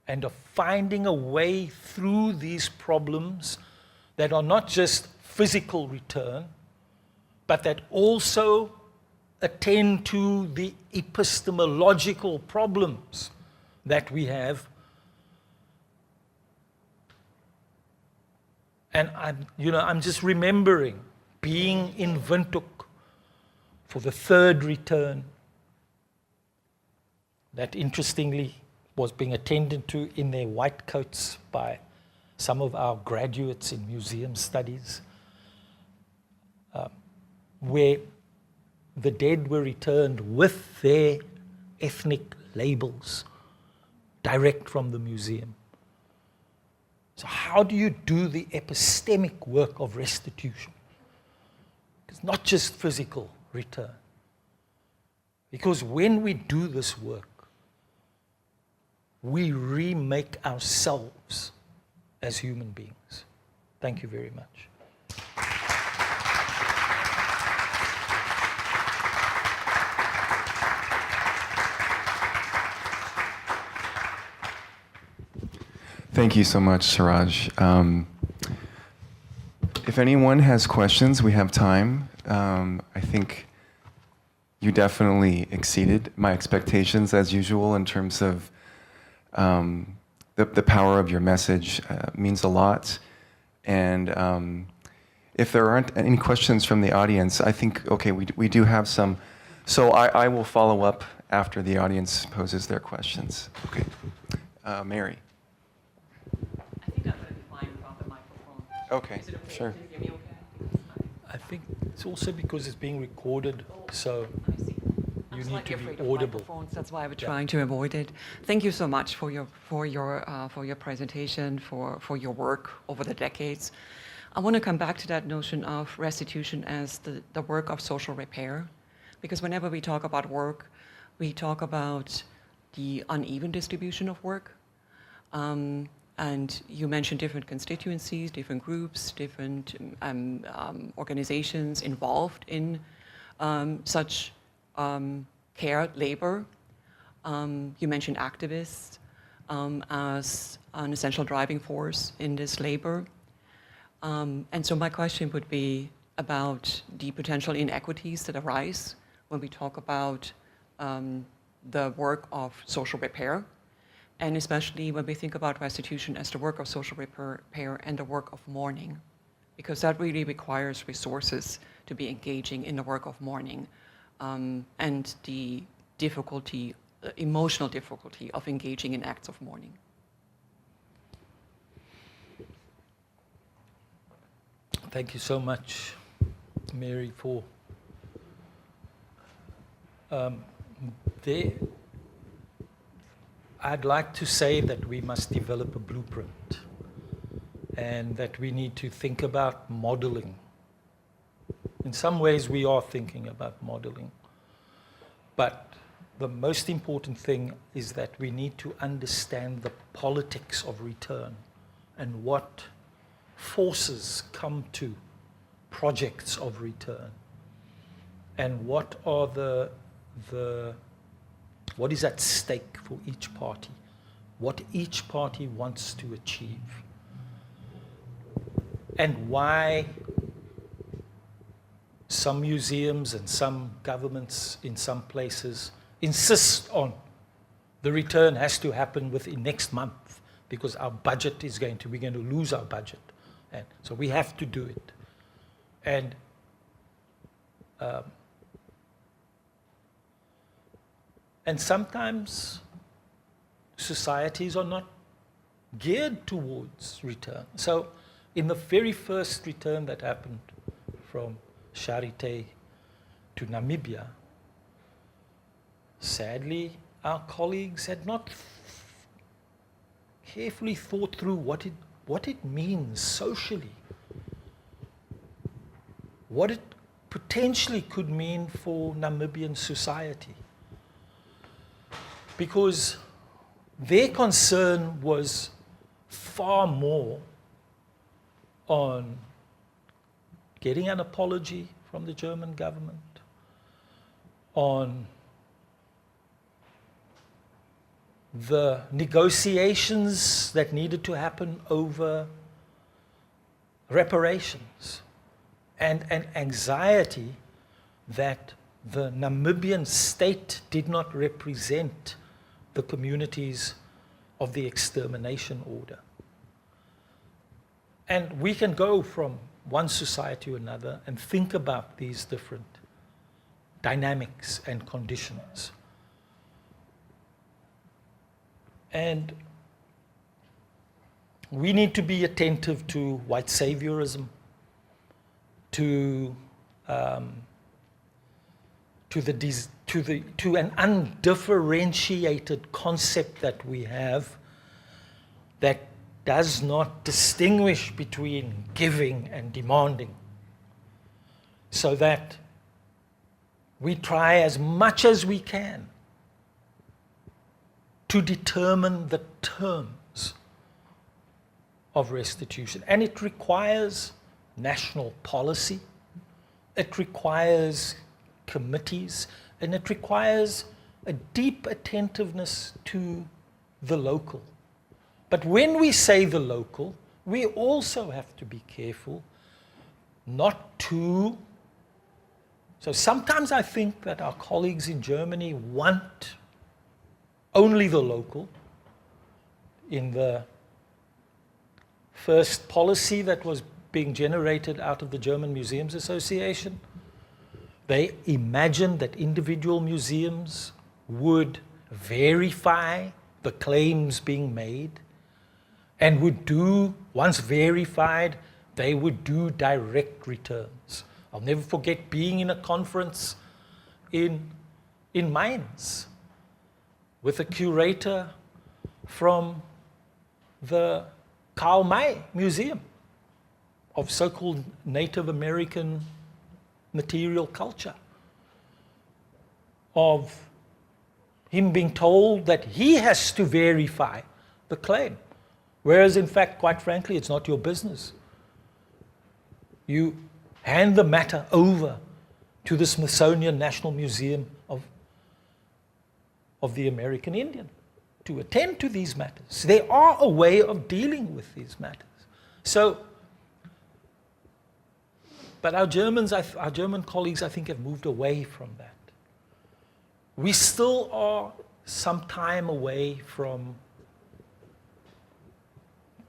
and of finding a way through these problems that are not just physical return, but that also attend to the epistemological problems that we have. And I'm just remembering being in Windhoek for the third return, that interestingly was being attended to in their white coats by some of our graduates in museum studies, where the dead were returned with their ethnic labels direct from the museum. So how do you do the epistemic work of restitution? It's not just physical return. Because when we do this work, we remake ourselves as human beings. Thank you very much. Thank you so much, Ciraj. If anyone has questions, we have time. I think you definitely exceeded my expectations as usual in terms of the power of your message means a lot. And if there aren't any questions from the audience, I think, okay, we do have some. So I will follow up after the audience poses their questions. Okay. Mary. I think I'm going to be fine without the microphone. Okay, Is it okay? sure. Can you hear me okay? I think it's also because it's being recorded, so I see. I'm you need slightly to be afraid of audible. microphones. That's why I was Yeah. trying to avoid it. Thank you so much for your presentation, for your work over the decades. I want to come back to that notion of restitution as the work of social repair, because whenever we talk about work, we talk about the uneven distribution of work. And you mentioned different constituencies, different groups, different organizations involved in such care labor. You mentioned activists as an essential driving force in this labor. And so my question would be about the potential inequities that arise when we talk about the work of social repair, and especially when we think about restitution as the work of social repair and the work of mourning, because that really requires resources to be engaging in the work of mourning, and the difficulty, emotional difficulty of engaging in acts of mourning. Thank you so much, Mary, for I'd like to say that we must develop a blueprint and that we need to think about modeling. In some ways, we are thinking about modeling. But the most important thing is that we need to understand the politics of return and what forces come to projects of return, and what are what is at stake for each party, what each party wants to achieve, and why some museums and some governments in some places insist on the return has to happen within next month because our budget is we're going to lose our budget. And so we have to do it. And sometimes societies are not geared towards return. So in the very first return that happened from Charité to Namibia, sadly, our colleagues had not carefully thought through what it means socially, what it potentially could mean for Namibian society. Because their concern was far more on getting an apology from the German government, on the negotiations that needed to happen over reparations, and an anxiety that the Namibian state did not represent the communities of the extermination order. And we can go from one society to another and think about these different dynamics and conditions. And we need to be attentive to white saviorism, to an undifferentiated concept that we have that does not distinguish between giving and demanding, so that we try as much as we can to determine the terms of restitution. And it requires national policy, it requires committees, and it requires a deep attentiveness to the local. But when we say the local, we also have to be careful not to. So sometimes I think that our colleagues in Germany want only the local. In the first policy that was being generated out of the German Museums Association, they imagined that individual museums would verify the claims being made and would do, once verified, they would do direct returns. I'll never forget being in a conference in Mainz with a curator from the Karl May Museum of so-called Native American material culture, of him being told that he has to verify the claim, whereas in fact, quite frankly, it's not your business. You hand the matter over to the Smithsonian National Museum of the American Indian to attend to these matters. They are a way of dealing with these matters. So, but our German colleagues, I think, have moved away from that. We still are some time away from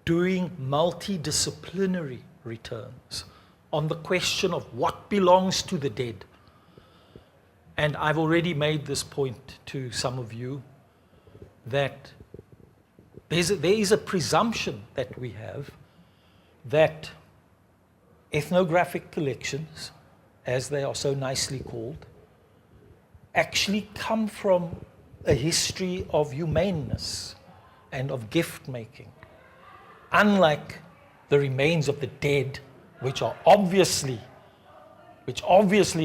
doing multidisciplinary returns on the question of what belongs to the dead. And I've already made this point to some of you, that there is a presumption that we have that ethnographic collections, as they are so nicely called, actually come from a history of humaneness and of gift making, unlike the remains of the dead, which obviously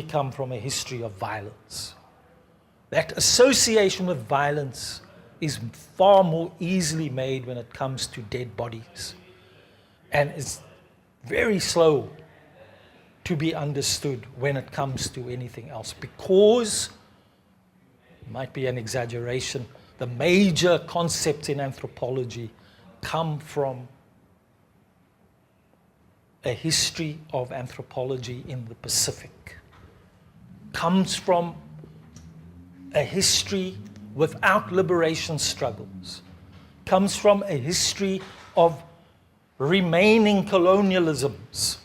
come from a history of violence. That association with violence is far more easily made when it comes to dead bodies, and it's very slow to be understood when it comes to anything else, because, it might be an exaggeration, the major concepts in anthropology come from a history of anthropology in the Pacific, comes from a history without liberation struggles, comes from a history of remaining colonialisms.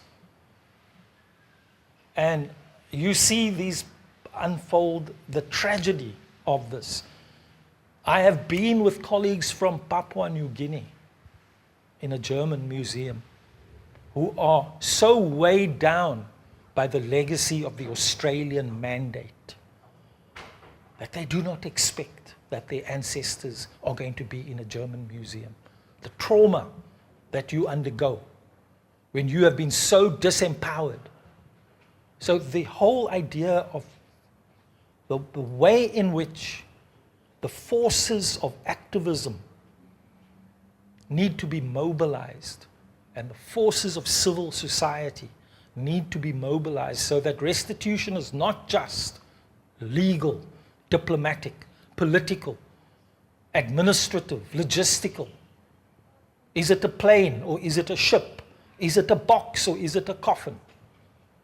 And you see these unfold, the tragedy of this. I have been with colleagues from Papua New Guinea in a German museum who are so weighed down by the legacy of the Australian mandate that they do not expect that their ancestors are going to be in a German museum. The trauma that you undergo when you have been so disempowered. So the whole idea of the way in which the forces of activism need to be mobilized, and the forces of civil society need to be mobilized, so that restitution is not just legal, diplomatic, political, administrative, logistical. Is it a plane or is it a ship? Is it a box or is it a coffin?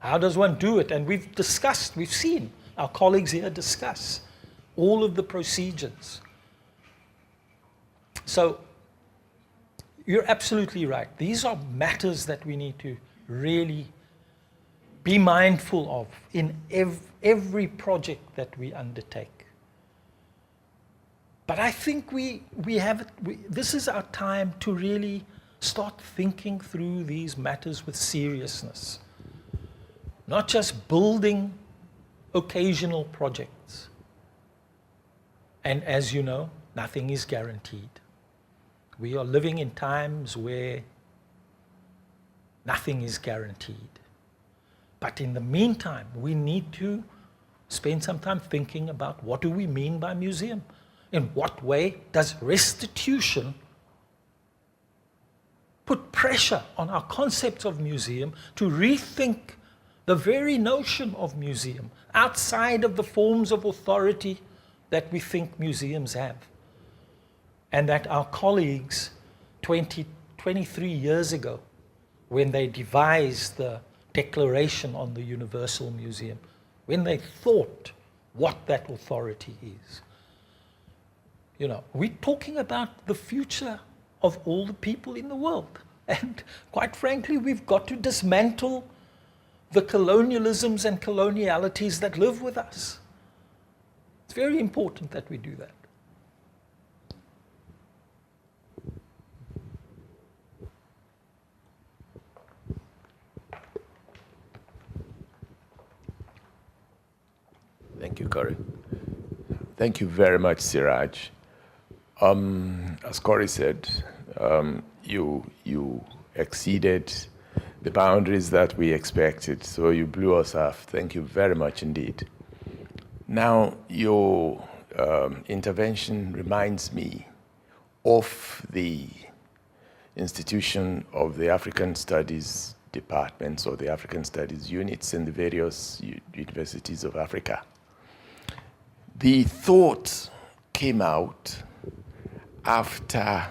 How does one do it? And we've seen our colleagues here discuss all of the procedures. So you're absolutely right. These are matters that we need to really be mindful of in every project that we undertake. But I think this is our time to really start thinking through these matters with seriousness. Not just building occasional projects. And as you know, nothing is guaranteed. We are living in times where nothing is guaranteed. But in the meantime, we need to spend some time thinking about what do we mean by museum? In what way does restitution put pressure on our concepts of museum to rethink the very notion of museum outside of the forms of authority that we think museums have? And that our colleagues 23 years ago, when they devised the Declaration on the Universal Museum, when they thought what that authority is. You know, we're talking about the future of all the people in the world. And quite frankly, we've got to dismantle the colonialisms and colonialities that live with us. It's very important that we do that. Thank you, Corey. Thank you very much, Ciraj. As Corey said, you exceeded the boundaries that we expected, so you blew us off. Thank you very much indeed. Now, your intervention reminds me of the institution of the African Studies departments or the African Studies units in the various universities of Africa. The thought came out after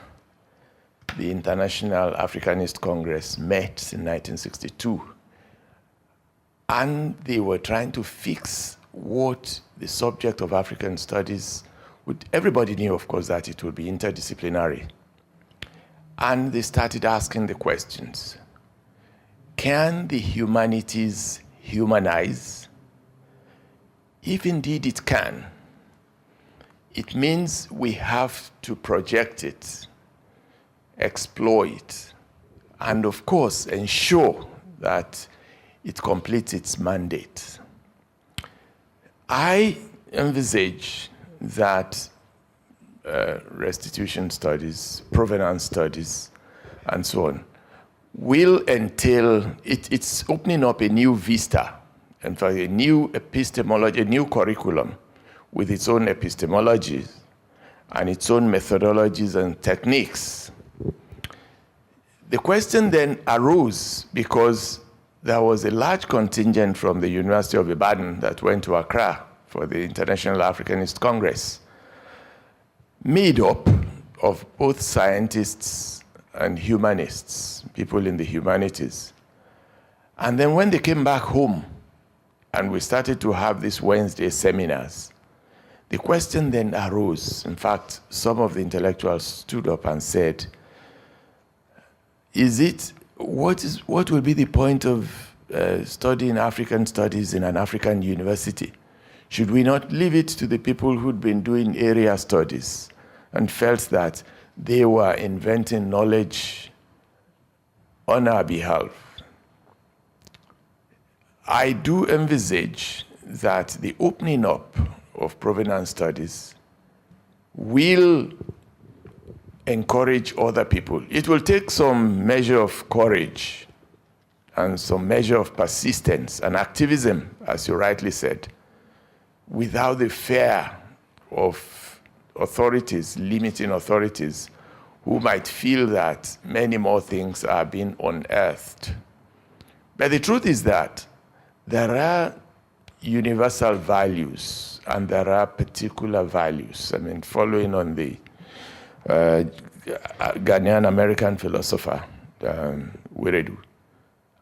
the International Africanist Congress met in 1962, and they were trying to fix what the subject of African studies would. Everybody knew, of course, that it would be interdisciplinary. And they started asking the questions. Can the humanities humanize? If indeed it can, it means we have to project it, exploit, and of course ensure that it completes its mandate. I envisage that restitution studies, provenance studies, and so on, will entail, it's opening up a new vista, in fact, a new epistemology, a new curriculum with its own epistemologies and its own methodologies and techniques. The question then arose because there was a large contingent from the University of Ibadan that went to Accra for the International Africanist Congress, made up of both scientists and humanists, people in the humanities. And then when they came back home and we started to have these Wednesday seminars, the question then arose. In fact, some of the intellectuals stood up and said, what will be the point of studying African studies in an African university? Should we not leave it to the people who'd been doing area studies and felt that they were inventing knowledge on our behalf? I do envisage that the opening up of provenance studies will encourage other people. It will take some measure of courage and some measure of persistence and activism, as you rightly said, without the fear of authorities, limiting authorities, who might feel that many more things are being unearthed. But the truth is that there are universal values and there are particular values. I mean, following on the Ghanaian American philosopher, Wiredu,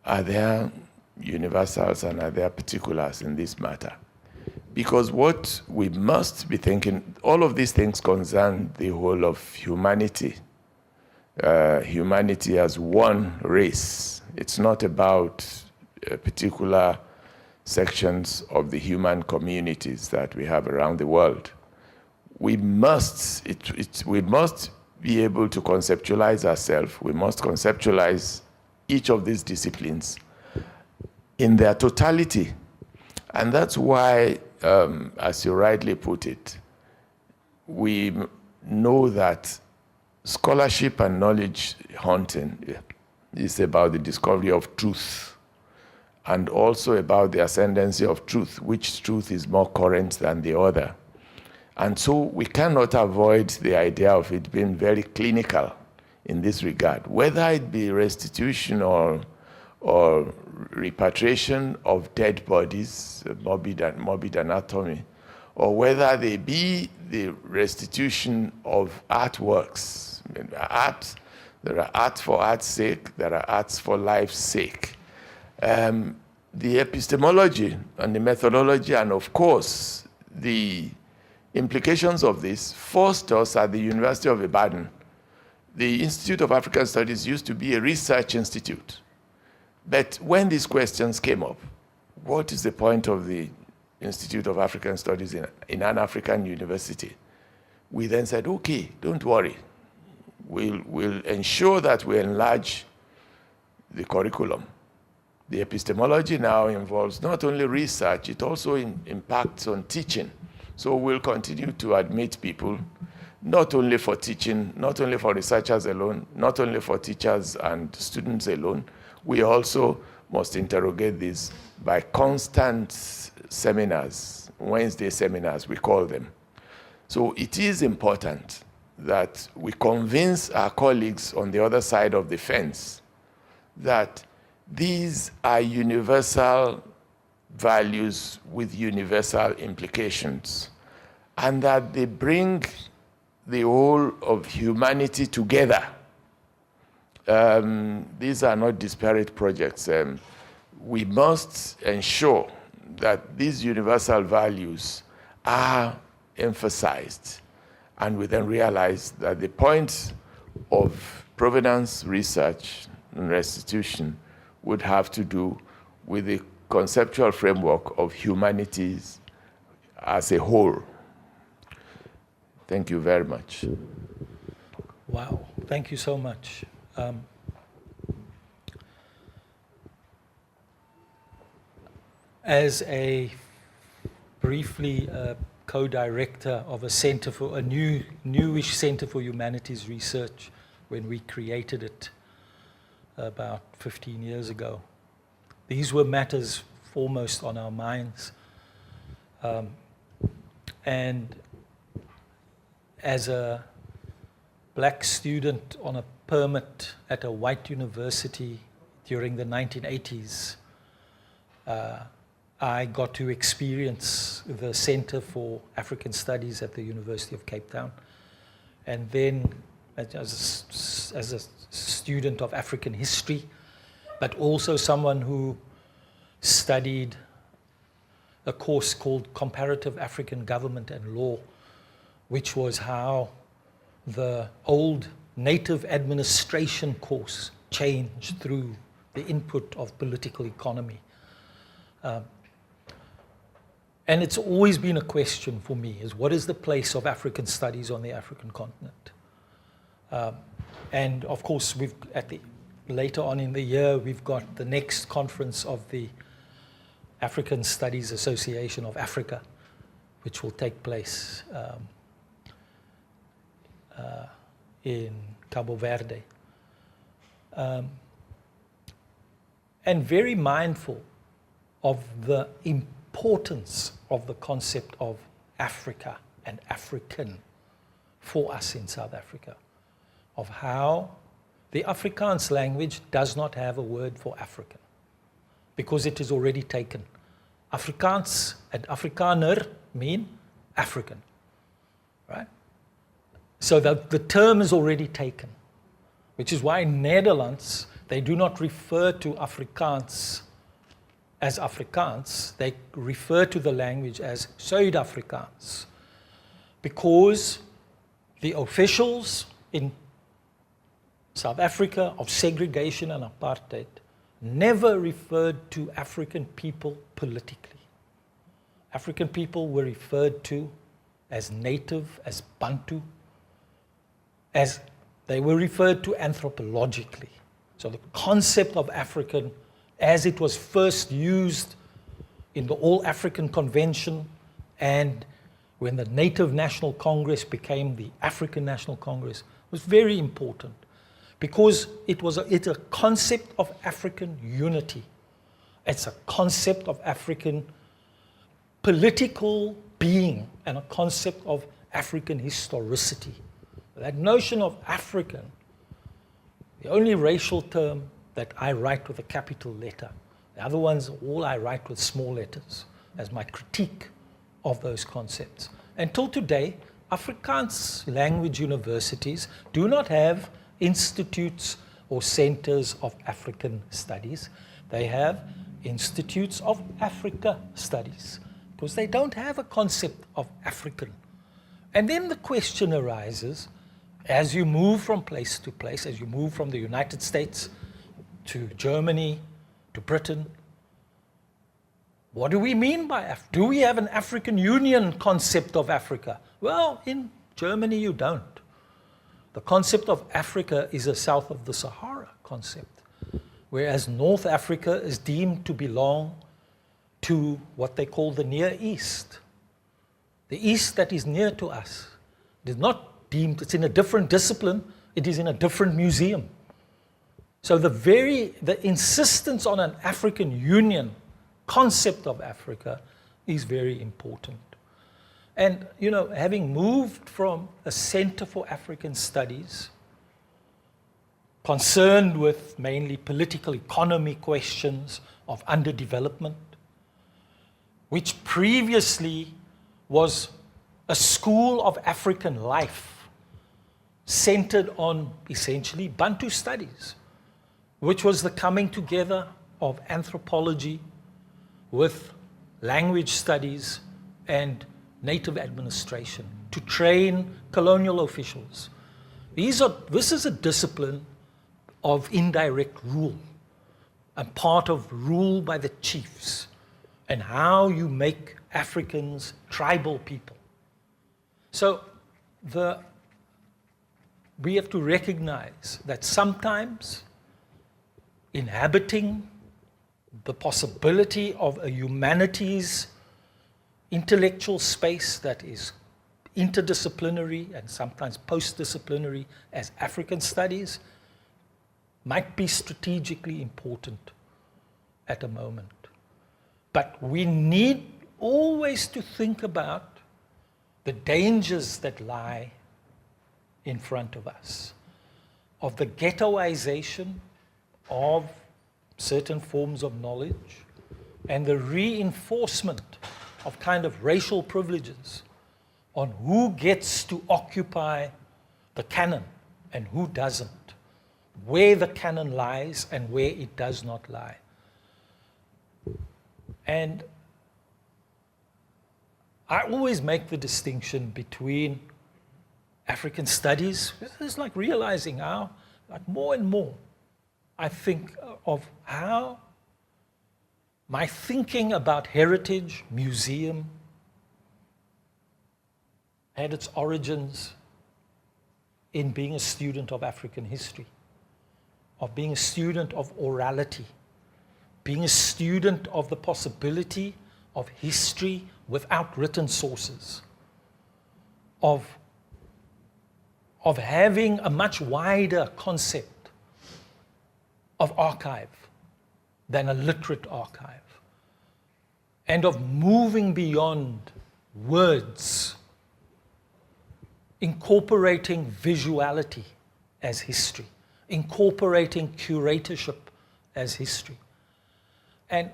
are there universals and are there particulars in this matter? Because what we must be thinking, all of these things concern the whole of humanity. Humanity as one race. It's not about particular sections of the human communities that we have around the world. We must be able to conceptualize ourselves. We must conceptualize each of these disciplines in their totality. And that's why, as you rightly put it, we know that scholarship and knowledge hunting is about the discovery of truth. and also about the ascendancy of truth, which truth is more current than the other. And so we cannot avoid the idea of it being very clinical in this regard, whether it be restitution or repatriation of dead bodies, morbid anatomy, or whether they be the restitution of artworks. Art, there are arts for art's sake, there are arts for life's sake. The epistemology and the methodology, and of course, the implications of this forced us at the University of Ibadan. The Institute of African Studies used to be a research institute. But when these questions came up, what is the point of the Institute of African Studies in an African university? We then said, okay, don't worry. We'll ensure that we enlarge the curriculum. The epistemology now involves not only research, it also impacts on teaching. So we'll continue to admit people, not only for teaching, not only for researchers alone, not only for teachers and students alone. We also must interrogate this by constant seminars, Wednesday seminars, we call them. So it is important that we convince our colleagues on the other side of the fence that these are universal values with universal implications, and that they bring the whole of humanity together. These are not disparate projects. We must ensure that these universal values are emphasized, and we then realize that the point of provenance research and restitution would have to do with the conceptual framework of humanities as a whole. Thank you very much. Wow, thank you so much. As a briefly co-director of a center for a newish Center for Humanities Research, when we created it about 15 years ago, these were matters foremost on our minds. And as a black student on a permit at a white university during the 1980s, I got to experience the Center for African Studies at the University of Cape Town. And then as a student of African history, but also someone who studied a course called Comparative African Government and Law, which was how the old native administration course changed through the input of political economy. And it's always been a question for me, is what is the place of African studies on the African continent? And of course, later on in the year, we've got the next conference of the African Studies Association of Africa, which will take place in Cabo Verde. And very mindful of the importance of the concept of Africa and African for us in South Africa, of how the Afrikaans language does not have a word for African, because it is already taken. Afrikaans and Afrikaner mean African, right? So the term is already taken, which is why in Netherlands, they do not refer to Afrikaans as Afrikaans, they refer to the language as Zuid-Afrikaans, because the officials in South Africa of segregation and apartheid never referred to African people politically. African people were referred to as native, as Bantu, as they were referred to anthropologically. So the concept of African, as it was first used in the All-African Convention, and when the Native National Congress became the African National Congress, was very important, because it's a concept of African unity, It's a concept of African political being and a concept of African historicity. That notion of African, the only racial term that I write with a capital letter. The other ones, all I write with small letters as my critique of those concepts. Until today, Afrikaans language universities do not have institutes or centers of African studies. They have institutes of Africa studies because they don't have a concept of African. And then the question arises, as you move from place to place, as you move from the United States to Germany to Britain, what do we mean by Africa? Do we have an African Union concept of Africa? Well, in Germany you don't. The concept of Africa is a south of the Sahara concept, whereas North Africa is deemed to belong to what they call the Near East. The East that is near to us. It is not deemed, it's in a different discipline, it is in a different museum. So the insistence on an African Union concept of Africa is very important. And, you know, having moved from a Center for African Studies, concerned with mainly political economy questions of underdevelopment, which previously was a school of African life, centered on essentially Bantu studies, which was the coming together of anthropology with language studies and native administration to train colonial officials. This is a discipline of indirect rule and part of rule by the chiefs and how you make Africans tribal people. So we have to recognize that sometimes inhabiting the possibility of a humanities intellectual space that is interdisciplinary and sometimes post-disciplinary as African studies might be strategically important at a moment. But we need always to think about the dangers that lie in front of us, of the ghettoization of certain forms of knowledge and the reinforcement of kind of racial privileges on who gets to occupy the canon and who doesn't, where the canon lies and where it does not lie. And I always make the distinction between African studies. It's like realizing how, like more and more, I think of how my thinking about heritage, museum, had its origins in being a student of African history, of being a student of orality, being a student of the possibility of history without written sources, of having a much wider concept of archive than a literate archive, and of moving beyond words, incorporating visuality as history, incorporating curatorship as history. And,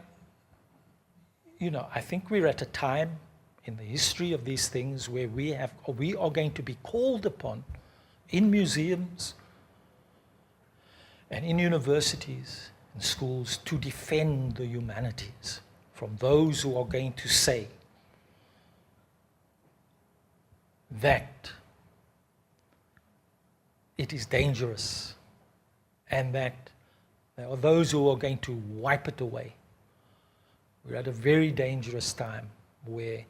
you know, I think we're at a time in the history of these things where we are going to be called upon in museums and in universities and schools to defend the humanities from those who are going to say that it is dangerous and that there are those who are going to wipe it away. We're at a very dangerous time where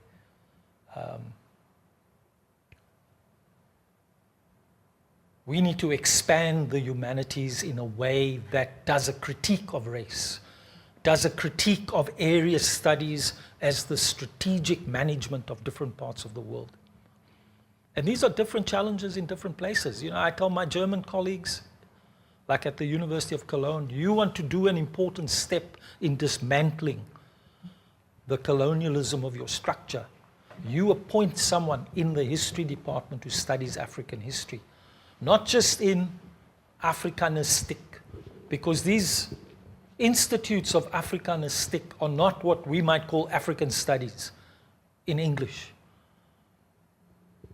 we need to expand the humanities in a way that does a critique of race, does a critique of area studies as the strategic management of different parts of the world. And these are different challenges in different places. You know, I tell my German colleagues, like at the University of Cologne, you want to do an important step in dismantling the colonialism of your structure, you appoint someone in the history department who studies African history, not just in Africanistic, because these institutes of Africanistic are not what we might call African studies in English.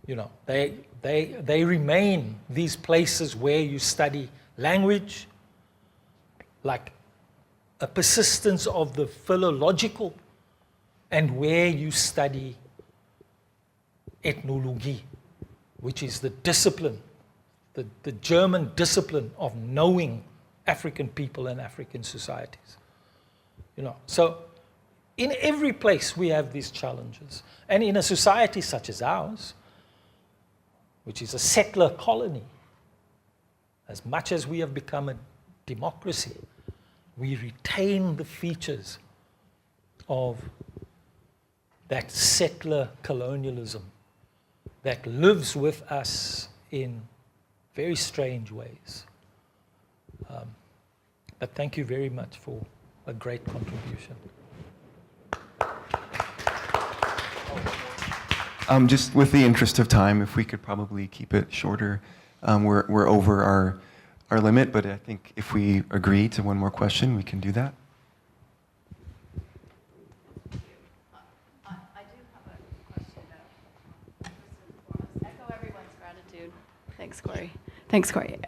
You know, they remain these places where you study language, like a persistence of the philological, and where you study ethnology, which is the discipline, the German discipline of knowing African people and African societies. You know, so in every place we have these challenges. And in a society such as ours, which is a settler colony, as much as we have become a democracy, we retain the features of that settler colonialism that lives with us in very strange ways. But thank you very much for a great contribution. Just with the interest of time, if we could probably keep it shorter. We're over our limit, but I think if we agree to one more question, we can do that. I do have a question, though. First and foremost, echo everyone's gratitude. Thanks, Corey. Thanks, Corey.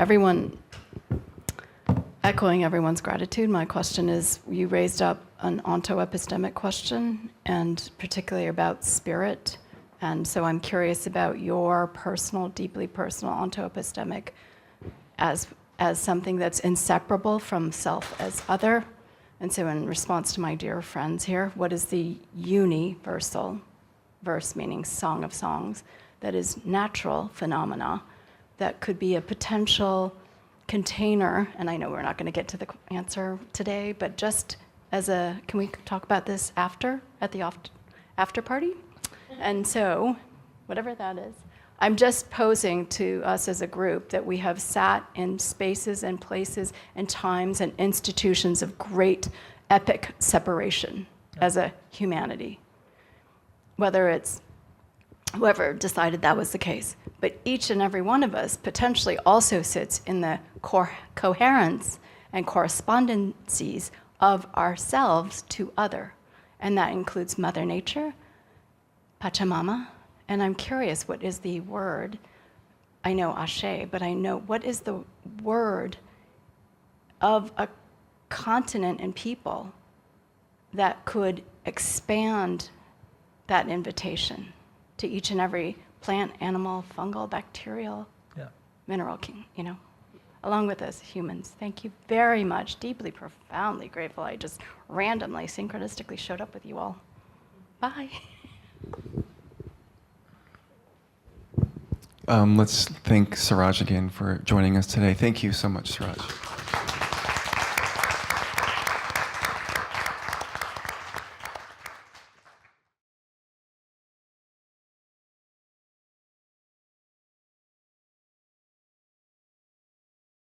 Echoing everyone's gratitude, my question is, you raised up an ontoepistemic question, and particularly about spirit. And so I'm curious about your personal, deeply personal ontoepistemic as something that's inseparable from self as other. And so in response to my dear friends here, what is the universal, verse meaning song of songs, that is natural phenomena that could be a potential container, and I know we're not going to get to the answer today, but just as a, can we talk about this after, at the after party? And so, whatever that is, I'm just posing to us as a group that we have sat in spaces and places and times and institutions of great epic separation as a humanity. Whether it's whoever decided that was the case. But each and every one of us potentially also sits in the coherence and correspondencies of ourselves to other. And that includes Mother Nature, Pachamama, and I'm curious, what is the word? I know Ashe, but I know, what is the word of a continent and people that could expand that invitation to each and every plant, animal, fungal, bacterial, mineral king, you know, along with us humans. Thank you very much. Deeply, profoundly grateful. I just randomly, synchronistically showed up with you all. Bye. Let's thank Ciraj again for joining us today. Thank you so much, Ciraj.